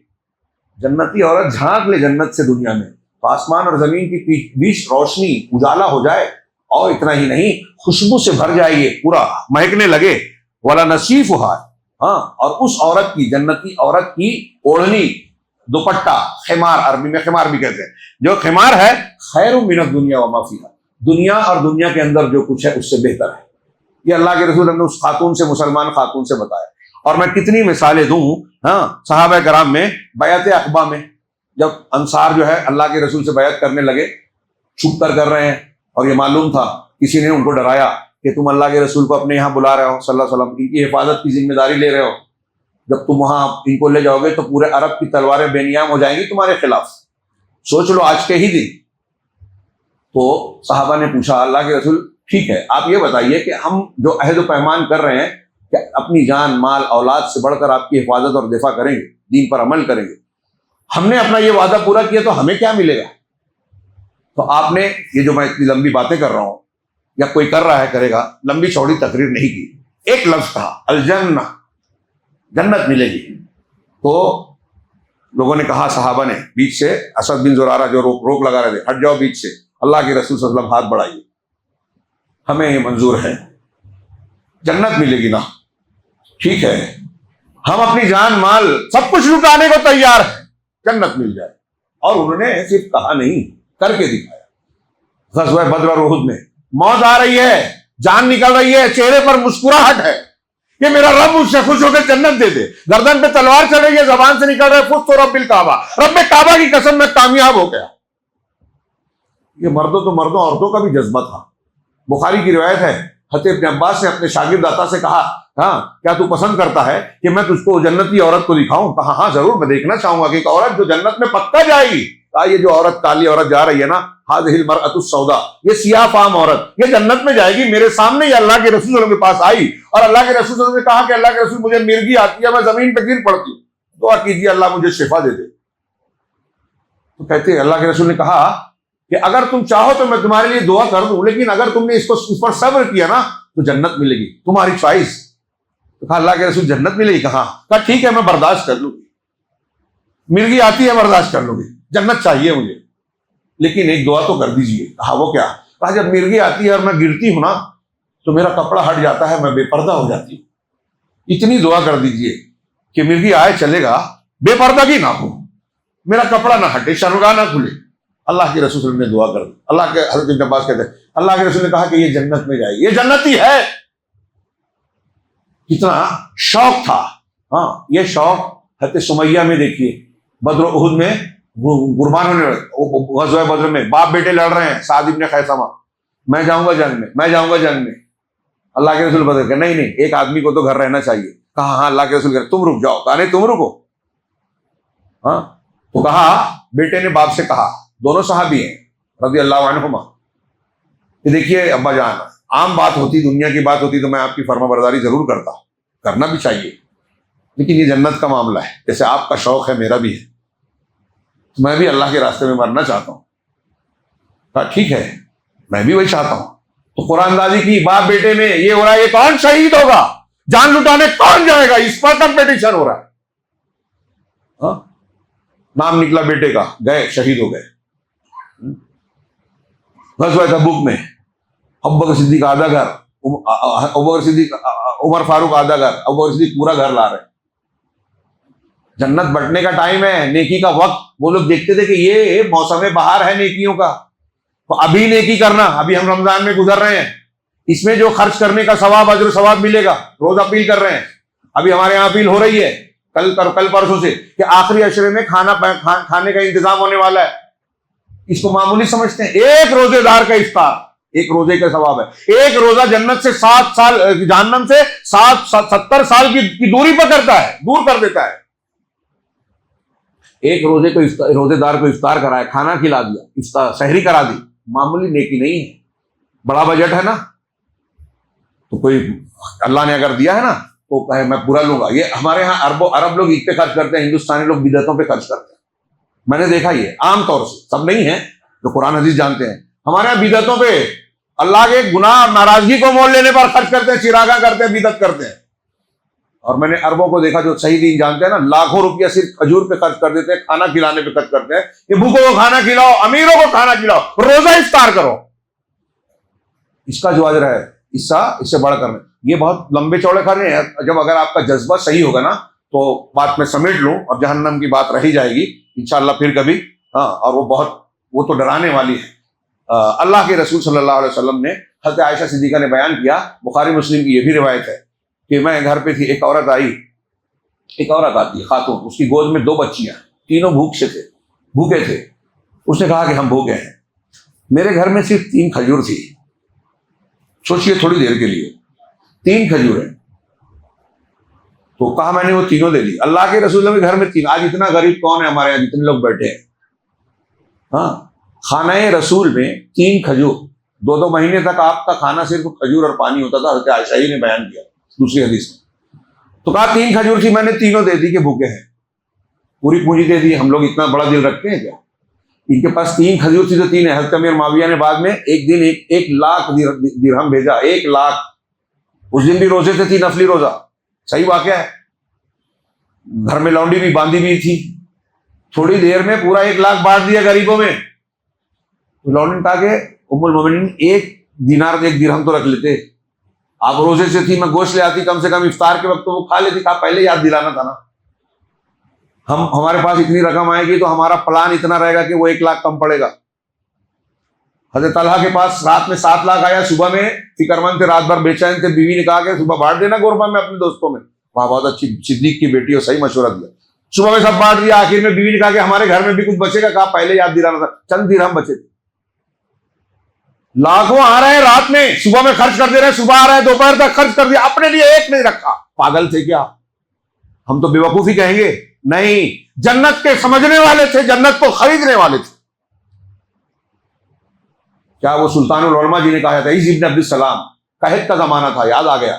جنتی عورت جھانک لے جنت سے دنیا میں تو آسمان اور زمین کی بیچ روشنی اجالا ہو جائے، اور اتنا ہی نہیں خوشبو سے بھر جائے گی، پورا مہکنے لگے. وَلَا نَصِيفُهَا، ہاں، اور اس عورت کی، جنتی عورت کی اوڑھنی، دوپٹہ، خمار، عربی میں خمار بھی کہتے ہیں، جو خمار ہے، خیر من الدنیا وما فیہا، دنیا اور دنیا کے اندر جو کچھ ہے اس سے بہتر ہے. یہ اللہ کے رسول نے اس خاتون سے، مسلمان خاتون سے بتایا. اور میں کتنی مثالیں دوں. ہاں، صحابہ کرام میں بیعت عقبہ میں جب انصار جو ہے اللہ کے رسول سے بیعت کرنے لگے، چھپ کر رہے ہیں، اور یہ معلوم تھا کسی نے ان کو ڈرایا کہ تم اللہ کے رسول کو اپنے یہاں بلا رہے ہو صلی اللہ علیہ وسلم، ان کی حفاظت کی ذمہ داری لے رہے ہو، جب تم وہاں ان کو لے جاؤ گے تو پورے عرب کی تلواریں بے نیام ہو جائیں گی تمہارے خلاف، سوچ لو آج کے ہی دن۔ تو صحابہ نے پوچھا اللہ کے رسول ٹھیک ہے آپ یہ بتائیے کہ ہم جو عہد و پیمان کر رہے ہیں کہ اپنی جان مال اولاد سے بڑھ کر آپ کی حفاظت اور دفاع کریں گے، دین پر عمل کریں گے، ہم نے اپنا یہ وعدہ پورا کیا تو ہمیں کیا ملے گا؟ تو آپ نے یہ جو میں اتنی لمبی باتیں کر رہا ہوں یا کوئی کر رہا ہے کرے گا، لمبی چوڑی تقریر نہیں کی، ایک لفظ کہا الجنہ، جنت ملے گی۔ تو لوگوں نے کہا، صحابہ نے بیچ سے، اسد بن زرارہ جو روک لگا رہے تھے، ہٹ جاؤ بیچ سے، اللہ کے رسول صلی اللہ علیہ وسلم ہاتھ بڑھائیے، ہمیں یہ منظور ہے، جنت ملے گی نا، ٹھیک ہے ہم اپنی جان مال سب کچھ لٹانے کو تیار ہیں، جنت مل جائے۔ اور انہوں نے صرف کہا نہیں، کر کے دکھایا۔ غزوہ بدر اور احد میں موت آ رہی ہے، جان نکل رہی ہے، چہرے پر مسکراہٹ ہے کہ میرا رب مجھ سے خوش ہو کے جنت دے دے، گردن پہ تلوار چل رہی ہے، زبان سے نکل رہا ہے فزت رب الکعبہ، رب کعبہ کی قسم میں کامیاب ہو گیا۔ یہ مردوں تو مردوں، عورتوں کا بھی جذبہ تھا۔ بخاری کی روایت ہے، حضرت ابن عباس نے اپنے شاگرد عطا سے کہا، ہاں کیا تو پسند کرتا ہے کہ میں تجھ کو جنتی عورت کو دکھاؤں؟ کہا ہاں ضرور، میں دیکھنا چاہوں گا کہ ایک عورت جو جنت میں پکا جائے گی۔ کہا یہ جو عورت کالی عورت جا رہی ہے نا، هذه المرأة السوداء، یہ سیاہ فام عورت یہ جنت میں جائے گی۔ میرے سامنے یہ اللہ کے رسول صلی اللہ علیہ وسلم کے پاس آئی اور اللہ کے رسول صلی اللہ علیہ وسلم نے کہا کہ اللہ کے رسول مجھے مرگی آتی ہے، میں زمین پہ گر پڑتی ہوں، دعا کیجیے اللہ مجھے شفا دے دے۔ تو کہتے ہیں اللہ کے رسول نے کہا کہ اگر تم چاہو تو میں تمہارے لیے دعا کر دوں، لیکن اگر تم نے اس پر صبر کیا نا تو جنت ملے گی، تمہاری چوائس۔ تو کہا اللہ کے رسول جنت ملے گی؟ کہا ٹھیک ہے میں برداشت کر لوں گی، مرغی آتی ہے برداشت کر لوں گی، جنت چاہیے مجھے، لیکن ایک دعا تو کر دیجیے۔ کہا وہ کیا؟ کہا جب مرغی آتی ہے اور میں گرتی ہوں نا تو میرا کپڑا ہٹ جاتا ہے، میں بے پردہ ہو جاتی ہوں، اتنی دعا کر دیجیے کہ مرغی آئے چلے گا، بے پردگی نہ ہو، میرا کپڑا نہ ہٹے، شرمگاہ نہ کھلے۔ اللہ کے رسول صلی اللہ علیہ وسلم نے دعا کر دی۔ اللہ کے حضرت ابن عباس کہتے ہیں اللہ کے رسول نے کہا کہ یہ جنت میں جائے گی، یہ جنتی ہے۔ کتنا شوق تھا، ہاں یہ شوق حضرت سمیہ میں دیکھیے، بدر و احد میں قربان ہونے غزوہ بدر میں باپ بیٹے لڑ رہے ہیں، سعد ابن خیثمہ، میں جاؤں گا جنگ میں، میں جاؤں گا جنگ میں۔ اللہ کے رسول بدر کہ نہیں نہیں، ایک آدمی کو تو گھر رہنا چاہیے۔ کہا ہاں اللہ کے رسول کہ تم رک جاؤ، کہا نہیں تم رکو، ہاں تو کہا بیٹے نے باپ سے کہا، دونوں صحابی ہیں رضی اللہ عنہما، کہ دیکھیے ابا جان، عام بات ہوتی، دنیا کی بات ہوتی تو میں آپ کی فرما برداری ضرور کرتا، کرنا بھی چاہیے، لیکن یہ جنت کا معاملہ ہے، جیسے آپ کا شوق ہے میرا بھی ہے، میں بھی اللہ کے راستے میں مرنا چاہتا ہوں۔ کہا ٹھیک ہے میں بھی وہی چاہتا ہوں۔ تو قرآن دازی کی باپ بیٹے میں یہ ہو رہا ہے، یہ کون شہید ہوگا، جان لٹانے کون جائے گا، اس پر کمپٹیشن ہو رہا ہے۔ ہاں نام نکلا بیٹے کا، گئے شہید ہو گئے۔ غزوہ تبوک میں ابوبکر صدیق آدھا گھر، ابوبکر صدیق عمر فاروق آدھا گھر، ابوبکر صدیق پورا گھر لا رہے۔ جنت بٹنے کا ٹائم ہے، نیکی کا وقت، وہ لوگ دیکھتے تھے کہ یہ موسم بہار ہے نیکیوں کا، تو ابھی نیکی کرنا، ابھی ہم رمضان میں گزر رہے ہیں، اس میں جو خرچ کرنے کا ثواب اجر و ثواب ملے گا، روز اپیل کر رہے ہیں، ابھی ہمارے یہاں اپیل ہو رہی ہے کل پرسوں سے کہ آخری عشرے میں کھانے کا انتظام ہونے والا ہے۔ اس کو معمولی سمجھتے ہیں، ایک روزے دار کا افطار ایک روزے کا ثواب ہے، ایک روزہ جنت سے 7 سال، جہنم سے 70 سال کی دوری پکڑتا ہے، دور کر دیتا ہے۔ ایک روزے دار کو افطار کرایا، کھانا کھلا دیا، افطار سحری کرا دی، معمولی نیکی نہیں ہے، بڑا بجٹ ہے نا، تو کوئی اللہ نے اگر دیا ہے نا تو کہے میں پورا لوں گا۔ یہ ہمارے ہاں عرب لوگ عید پہ خرچ کرتے ہیں، ہندوستانی لوگ بدعتوں پہ خرچ کرتے ہیں، میں نے دیکھا یہ عام طور سے، سب نہیں ہیں جو قرآن حدیث جانتے ہیں، ہمارے یہاں بدعتوں پہ اللہ کے گناہ ناراضگی کو مول لینے پر خرچ کرتے ہیں، چراغاں کرتے ہیں، بدعت کرتے ہیں۔ اور میں نے عربوں کو دیکھا جو صحیح دین جانتے ہیں نا، لاکھوں روپیہ صرف کھجور پہ خرچ کر دیتے ہیں، کھانا کھلانے پہ خرچ کرتے ہیں کہ بھوکوں کو کھانا کھلاؤ، امیروں کو کھانا کھلاؤ، روزہ افطار کرو۔ اس کا جو اجر ہے اس سے بڑھ کر یہ بہت لمبے چوڑے کھانے ہیں۔ جب اگر آپ کا جذبہ صحیح ہوگا نا تو بات میں سمیٹ لوں، اور جہنم کی بات رہی جائے گی انشاءاللہ پھر کبھی، ہاں، اور وہ تو ڈرانے والی ہے۔ اللہ کے رسول صلی اللہ علیہ وسلم نے، حضرت عائشہ صدیقہ نے بیان کیا، بخاری مسلم کی یہ بھی روایت ہے کہ میں گھر پہ تھی، ایک عورت آتی ہے خاتون، اس کی گود میں 2 بچیاں، تینوں بھوک سے تھے، بھوکے تھے. اس نے کہا کہ ہم بھوکے ہیں. میرے گھر میں صرف 3 کھجور تھی. سوچئے تھوڑی دیر کے لیے 3 کھجور ہیں. تو کہا میں نے وہ تینوں دے دی. اللہ کے رسول کے گھر میں 3. آج اتنا غریب کون ہے ہمارے یہاں جتنے لوگ بیٹھے ہیں؟ ہاں, خانہ رسول میں 3 کھجور. 2 مہینے تک آپ کا کھانا صرف کھجور اور پانی ہوتا تھا. حضرت عائشہ ہی نے بیان کیا دوسری حدیث میں. تو کہا 3 کھجور تھی, میں نے تینوں دے دی کہ بھوکے ہیں. پوری پونجی دے دی. ہم لوگ اتنا بڑا دل رکھتے ہیں کیا؟ ان کے پاس 3 کھجور تھی تو 3 ہے. حضرت امیر معاویہ نے بعد میں ایک دن 1 لاکھ درہم بھیجا. 1 لاکھ. اس دن بھی روزے سے تھی, نفلی روزہ. صحیح واقعہ ہے. گھر میں لونڈی بھی باندھی بھی تھی. تھوڑی دیر میں پورا 1 لاکھ بانٹ دیا غریبوں میں. تو لونڈی نے کہا کہ ام المومنین 1 دینار 1 درہم تو رکھ لیتے. آپ روزے سے تھی, میں گوشت لے آتی, کم سے کم افطار کے وقت وہ کھا لیتی. کہا پہلے یاد دلانا تھا نا. ہمارے پاس اتنی رقم آئے گی تو ہمارا پلان اتنا رہے گا کہ وہ 1 لاکھ کم پڑے گا. حضرت طلحہ کے پاس رات میں 7 لاکھ آیا. صبح میں فکر مند تھے, رات بھر بے چین تھے. بیوی نے کہا کہ صبح بانٹ دینا غربا میں اپنے دوستوں میں. وہاں بہت اچھی صدیق کی بیٹی, اور صحیح مشورہ دیا. صبح میں سب بانٹ دیا. آخر میں بیوی نے کہا کہ ہمارے گھر میں بھی کچھ بچے گا. کہا پہلے یاد دلانا تھا. چند درہم بچے تھے. لاکھوں آ رہے ہیں رات میں, صبح میں خرچ کر دے رہے ہیں. صبح آ رہا ہے, دوپہر تک خرچ کر دیا. اپنے لیے 1 نہیں رکھا. پاگل تھے کیا؟ ہم تو بے وقوفی کہیں گے. نہیں, جنت کے سمجھنے والے تھے, جنت کو خریدنے والے تھے. کیا وہ سلطان العلماء جی نے کہا تھا, عیسی ابن عبدالسلام, قحط کا زمانہ تھا. یاد آ گیا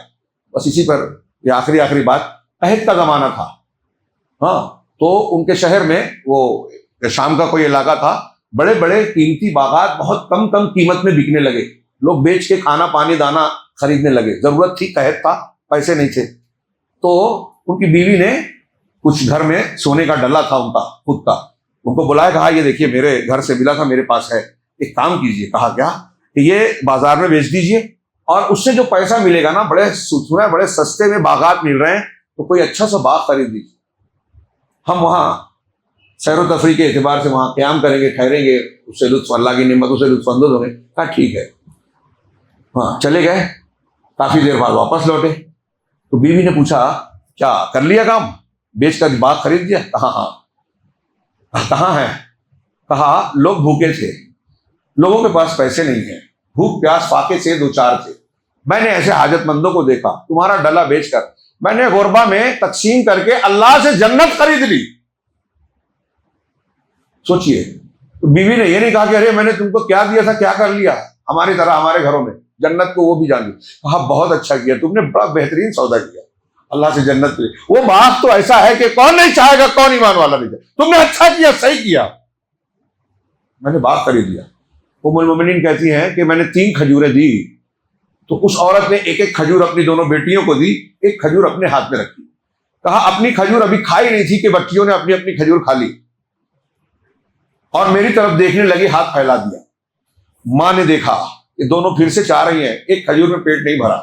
بس اسی پر. یہ آخری بات, قحط کا زمانہ تھا. ہاں, تو ان کے شہر میں, وہ شام کا کوئی علاقہ تھا, بڑے بڑے قیمتی باغات بہت کم قیمت میں بکنے لگے. لوگ بیچ کے کھانا پانی دانا خریدنے لگے. ضرورت تھی, قحط تھا, پیسے نہیں تھے. تو ان کی بیوی نے کچھ گھر میں سونے کا ڈلا تھا ان کا خود کا. ان کو بلایا, کہا یہ دیکھیے میرے گھر سے ملا تھا, میرے پاس ہے, ایک کام کیجیے. کہا کیا؟ کہ یہ بازار میں بیچ دیجیے, اور اس سے جو پیسہ ملے گا نا, بڑے سستے میں باغات مل رہے ہیں, تو کوئی اچھا سا باغ خرید دیجیے. ہم وہاں سیر و تفریح کے اعتبار سے وہاں قیام کریں گے, ٹھہریں گے, اس سے لطف, اللہ کی نعمتوں سے لطف اندوز ہوں گے. کہا ٹھیک ہے. ہاں, چلے گئے. کافی دیر بعد واپس لوٹے. تو بیوی نے پوچھا کیا کر لیا کام, بیچ کر باغ خرید دیا؟ کہا ہاں. کہاں ہے؟ کہا لوگ بھوکے تھے, لوگوں کے پاس پیسے نہیں ہیں, بھوک پیاس فاقے سے 2 4 تھے. میں نے ایسے حاجت مندوں کو دیکھا, تمہارا ڈلا بیچ کر میں نے غربا میں تقسیم کر کے اللہ سے جنت خرید لی. سوچئے. تو بیوی نے یہ نہیں کہا کہ ارے میں نے تم کو کیا دیا تھا, کیا کر لیا, ہماری طرح ہمارے گھروں میں جنت کو وہ بھی جان لی. کہا بہت اچھا کیا, تم نے بڑا بہترین سودا کیا, اللہ سے جنت لی. وہ باغ تو ایسا ہے کہ کون نہیں چاہے گا, کون ایمان والا نہیں چاہے. تم نے اچھا کیا, صحیح کیا, میں نے باغ خرید لیا. ام المومنین کہتی ہیں کہ میں نے 3 کھجوریں دی, تو اس عورت نے 1 کھجور اپنی دونوں بیٹیوں کو دی, 1 کھجور اپنے ہاتھ میں رکھی. کہا اپنی کھجور ابھی کھائی نہیں تھی کہ بچیوں نے اپنی اپنی کھجور کھا لی, اور میری طرف دیکھنے لگی, ہاتھ پھیلا دیا. ماں نے دیکھا کہ دونوں پھر سے چاہ رہی ہیں, 1 کھجور میں پیٹ نہیں بھرا.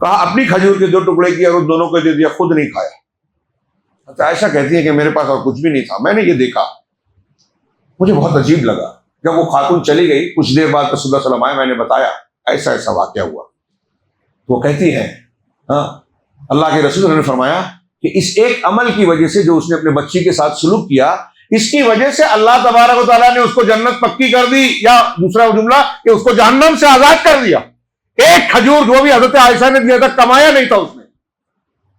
کہا اپنی کھجور کے 2 ٹکڑے کیے اور ان دونوں کو دے دیا, خود نہیں کھایا. عائشہ کہتی ہے کہ میرے پاس اور کچھ بھی نہیں تھا, میں نے یہ دیکھا, مجھے بہت عجیب لگا. جب وہ خاتون چلی گئی, کچھ دیر بعد رسول اللہ صلی اللہ علیہ وسلم آئے, میں نے بتایا ایسا ایسا واقعہ ہوا. تو وہ کہتی ہے ہاں, اللہ کے رسول نے فرمایا کہ اس ایک عمل کی وجہ سے جو اس نے اپنے بچی کے ساتھ سلوک کیا, اس کی وجہ سے اللہ تبارک و تعالیٰ نے اس کو جنت پکی کر دی, یا دوسرا جملہ کہ اس کو جہنم سے آزاد کر دیا. 1 کھجور جو بھی حضرت عائشہ نے دیا تھا, کمایا نہیں تھا اس نے,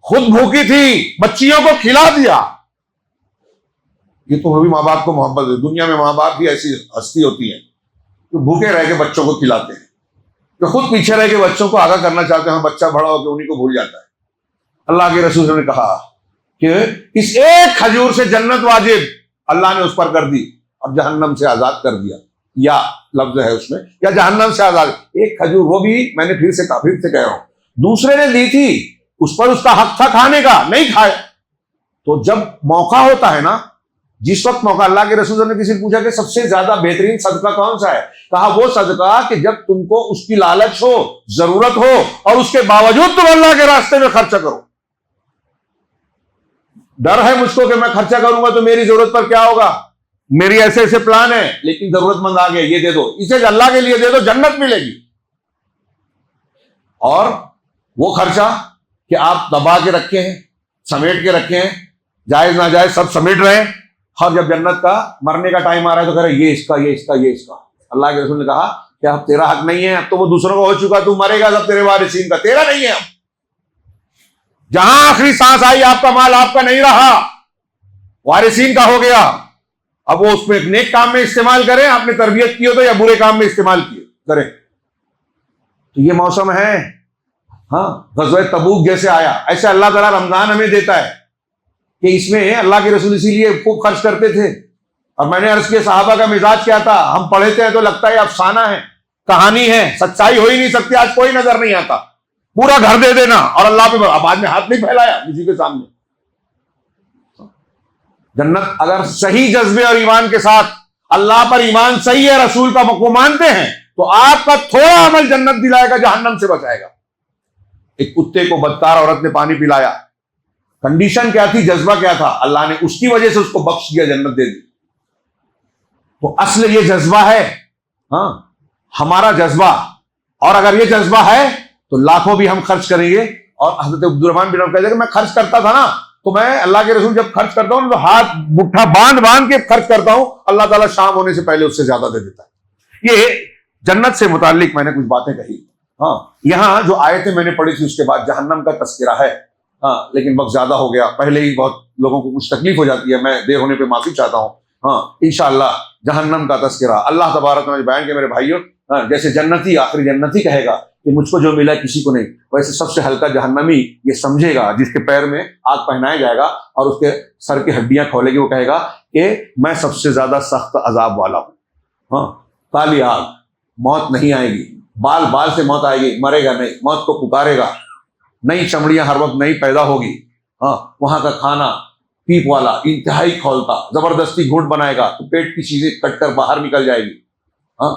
خود بھوکی تھی, بچیوں کو کھلا دیا. یہ تو بھی ماں باپ کو محبت ہے. دنیا میں ماں باپ بھی ایسی ہستی ہوتی ہیں جو بھوکے رہ کے بچوں کو کھلاتے ہیں, جو خود پیچھے رہ کے بچوں کو آگاہ کرنا چاہتے ہیں, بچہ بڑا ہو کے انہیں کو بھول جاتا ہے. اللہ کے رسول نے کہا کہ اس 1 کھجور سے جنت واجب اللہ نے اس پر کر دی, اور جہنم سے آزاد کر دیا, یا لفظ ہے اس میں, یا جہنم سے آزاد. 1 کھجور, وہ بھی میں نے پھر سے کہہ رہا ہوں, دوسرے نے دی تھی, اس پر اس کا حق تھا کھانے کا, نہیں کھایا. تو جب موقع ہوتا ہے نا, جس وقت موقع, اللہ کے رسول نے کسی نے پوچھا کہ سب سے زیادہ بہترین صدقہ کون سا ہے, کہا وہ صدقہ کہ جب تم کو اس کی لالچ ہو, ضرورت ہو, اور اس کے باوجود تم اللہ کے راستے میں خرچہ کرو. ڈر ہے مجھ کو کہ میں خرچہ کروں گا تو میری ضرورت پر کیا ہوگا, میری ایسے ایسے پلان ہے, لیکن ضرورت مند آ گیا, یہ دے دو, اسے اللہ کے لیے دے دو, جنت ملے گی. اور وہ خرچہ کہ آپ دبا کے رکھے ہیں, سمیٹ کے رکھے ہیں, جائز ناجائز سب سمیٹ رہے ہیں, اور جب جنت کا مرنے کا ٹائم آ رہا ہے تو کہہ رہے یہ اس کا، یہ اس کا، یہ اس کا. اللہ کے رسول نے کہا کہ اب تیرا حق نہیں ہے، اب تو وہ دوسروں کا ہو چکا، تو مرے گا سب تیرے وارثین کا، تیرا نہیں ہے. اب جہاں آخری سانس آئی آپ کا مال آپ کا نہیں رہا، وارثین کا ہو گیا. اب وہ اس میں نیک کام میں استعمال کریں، آپ نے تربیت کی ہو تو، یا برے کام میں استعمال کریں. تو یہ موسم ہے. ہاں، غزوہ تبوک جیسے آیا، ایسے اللہ تعالیٰ رمضان ہمیں دیتا ہے کہ اس میں اللہ کے رسول اسی لیے خوب خرچ کرتے تھے. اور میں نے عرض کیا صحابہ کا مزاج کیا تھا، ہم پڑھے تھے تو لگتا ہے افسانہ ہے، کہانی ہے، سچائی ہو ہی نہیں سکتی. آج کوئی نظر نہیں آتا، پورا گھر دے دینا اور اللہ پہ بعد میں ہاتھ نہیں پھیلایا کسی کے سامنے. جنت اگر صحیح جذبے اور ایمان کے ساتھ، اللہ پر ایمان صحیح ہے، رسول کا کو مانتے ہیں، تو آپ کا تھوڑا عمل جنت دلائے گا، جہنم سے بچائے گا. ایک کتے کو بدکار عورت نے پانی پلایا، کنڈیشن کیا تھی، جذبہ کیا تھا، اللہ نے اس کی وجہ سے اس کو بخش دیا، جنت دے دی. تو اصل یہ جذبہ ہے، ہاں ہمارا جذبہ. اور اگر یہ جذبہ ہے تو لاکھوں بھی ہم خرچ کریں گے. اور حضرت عبد الرحمن بن عوف کہتے ہیں کہ میں خرچ کرتا تھا نا، تو میں اللہ کے رسول جب خرچ کرتا ہوں تو ہاتھ مٹھا باندھ کے خرچ کرتا ہوں، اللہ تعالیٰ شام ہونے سے پہلے اس سے زیادہ دے دیتا ہے. یہ جنت سے متعلق میں نے کچھ باتیں کہی. ہاں، یہاں جو آیتیں میں نے پڑھی تھی اس کے بعد جہنم کا تذکرہ ہے. ہاں، لیکن وقت زیادہ ہو گیا، پہلے ہی بہت لوگوں کو کچھ تکلیف ہو جاتی ہے، میں دیر ہونے پہ معافی چاہتا ہوں. ہاں، انشاءاللہ جہنم کا تذکرہ اللہ تبارک و بیان کے میرے بھائیوں. جیسے جنتی آخری جنتی کہے گا کہ مجھ کو جو ملا کسی کو نہیں، ویسے سب سے ہلکا جہنمی یہ سمجھے گا جس کے پیر میں آگ پہنایا جائے گا اور اس کے سر کی ہڈیاں کھولے گی، وہ کہے گا کہ میں سب سے زیادہ سخت عذاب والا ہوں. ہاں، کالی آگ، موت نہیں آئے گی، بال بال سے موت آئے گی، مرے گا نہیں، موت کو پکارے گا، نئی چمڑیاں ہر وقت نئی پیدا ہوگی. ہاں، وہاں کا کھانا پیپ والا انتہائی کھولتا، زبردستی گھونٹ بنائے گا تو پیٹ کی چیزیں کٹ کر باہر نکل جائے گی. ہاں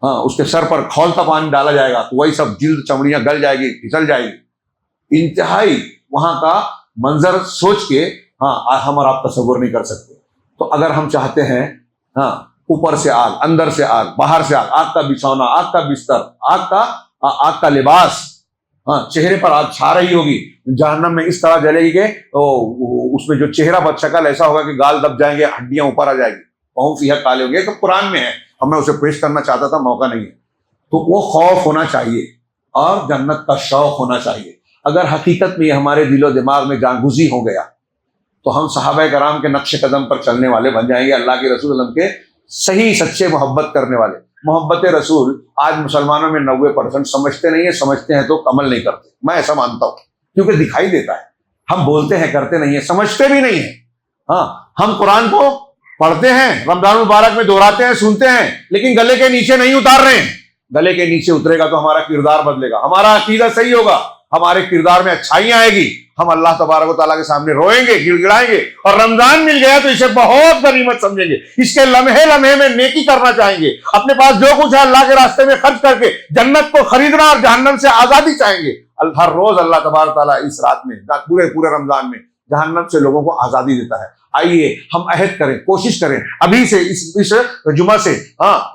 ہاں، اس کے سر پر کھولتا پانی ڈالا جائے گا تو وہی سب جلد چمڑیاں گل جائے گی، پھسل جائے گی. انتہائی وہاں کا منظر سوچ کے ہاں ہم اور آپ تصور نہیں کر سکتے. تو اگر ہم چاہتے ہیں ہاں اوپر سے آگ، اندر سے آگ، باہر سے آگ، آگ کا بچھونا، آگ کا بستر، آگ کا لباس، ہاں چہرے پر آگ چھا رہی ہوگی. جہنم میں اس طرح جلے گی کہ اس میں جو چہرہ بد شکل ایسا ہوگا کہ گال دب جائیں گے، ہڈیاں اوپر آ جائیں گی، پاؤں فیہا کالے ہوں گے. تو قرآن میں ہے، اب میں اسے پیش کرنا چاہتا تھا، موقع نہیں ہے. تو وہ خوف ہونا چاہیے اور جنت کا شوق ہونا چاہیے. اگر حقیقت میں یہ ہمارے دل و دماغ میں جانگزی ہو گیا تو ہم صحابہ کرام کے نقش قدم پر چلنے والے بن جائیں گے، اللہ کے رسول اللہ کے صحیح سچے محبت کرنے والے. محبت رسول آج مسلمانوں میں 90% سمجھتے نہیں ہیں، سمجھتے ہیں تو عمل نہیں کرتے. میں ایسا مانتا ہوں کیونکہ دکھائی دیتا ہے. ہم بولتے ہیں کرتے نہیں ہیں، سمجھتے بھی نہیں ہیں. ہاں، ہم قرآن کو پڑھتے ہیں، رمضان المبارک میں دہراتے ہیں، سنتے ہیں، لیکن گلے کے نیچے نہیں اتار رہے ہیں. گلے کے نیچے اترے گا تو ہمارا کردار بدلے گا، ہمارا عقیدہ صحیح ہوگا، ہمارے کردار میں اچھائیاں آئے گی، ہم اللہ تبارک و تعالیٰ کے سامنے روئیں گے، گڑ گڑائیں گے. اور رمضان مل گیا تو اسے بہت غنیمت سمجھیں گے، اس کے لمحے لمحے میں نیکی کرنا چاہیں گے، اپنے پاس جو کچھ ہے اللہ کے راستے میں خرچ کر کے جنت کو خریدنا اور جہنم سے آزادی چاہیں گے. ہر روز اللہ تبارک و تعالیٰ اس رات میں پورے رمضان میں جہنم سے لوگوں کو آزادی دیتا ہے. آئیے ہم عہد کریں، کوشش کریں ابھی سے، اس جمعہ سے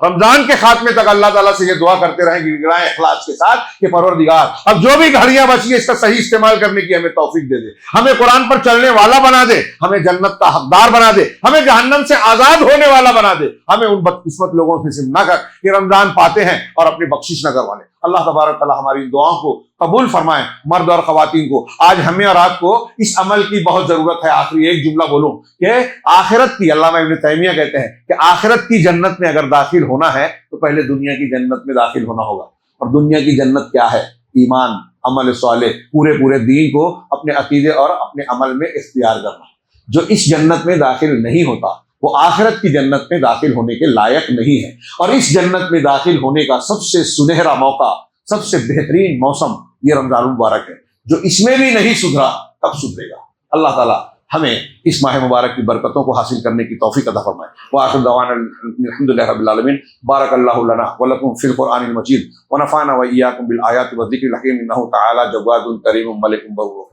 رمضان کے خاتمے تک اللہ تعالیٰ سے یہ دعا کرتے رہیں، گڑگڑائیں اخلاص کے ساتھ کہ پروردگار اب جو بھی گھڑیاں بچی ہیں اس کا صحیح استعمال کرنے کی ہمیں توفیق دے دے، ہمیں قرآن پر چلنے والا بنا دے، ہمیں جنت کا حقدار بنا دے، ہمیں جہنم سے آزاد ہونے والا بنا دے. ہمیں ان بدقسمت لوگوں سے نہ کر کہ رمضان پاتے ہیں اور اپنی بخشش نہ کروا لیں. اللہ تبارک تعالیٰ ہماری دعاؤں کو قبول فرمائے. مرد اور خواتین کو آج ہمیں اور آپ کو اس عمل کی بہت ضرورت ہے. آخری ایک جملہ بولوں کہ آخرت کی، علامہ ابن تیمیہ کہتے ہیں کہ آخرت کی جنت میں اگر داخل ہونا ہے تو پہلے دنیا کی جنت میں داخل ہونا ہوگا. اور دنیا کی جنت کیا ہے؟ ایمان، عمل صالح، پورے دین کو اپنے عقیدے اور اپنے عمل میں اختیار کرنا. جو اس جنت میں داخل نہیں ہوتا وہ آخرت کی جنت میں داخل ہونے کے لائق نہیں ہے. اور اس جنت میں داخل ہونے کا سب سے سنہرا موقع، سب سے بہترین موسم یہ رمضان المبارک ہے. جو اس میں بھی نہیں سدھرا کب سدھرے گا؟ اللہ تعالیٰ ہمیں اس ماہ مبارک کی برکتوں کو حاصل کرنے کی توفیق عطا فرمائے. وآخر دعوانا الحمدللہ رب العالمین. بارک اللہ لنا ولکم فی القرآن المجید ونفعنا وإیاکم بالآیات والذکر الحکیم انہ تعالی جواد کریم ملک برور.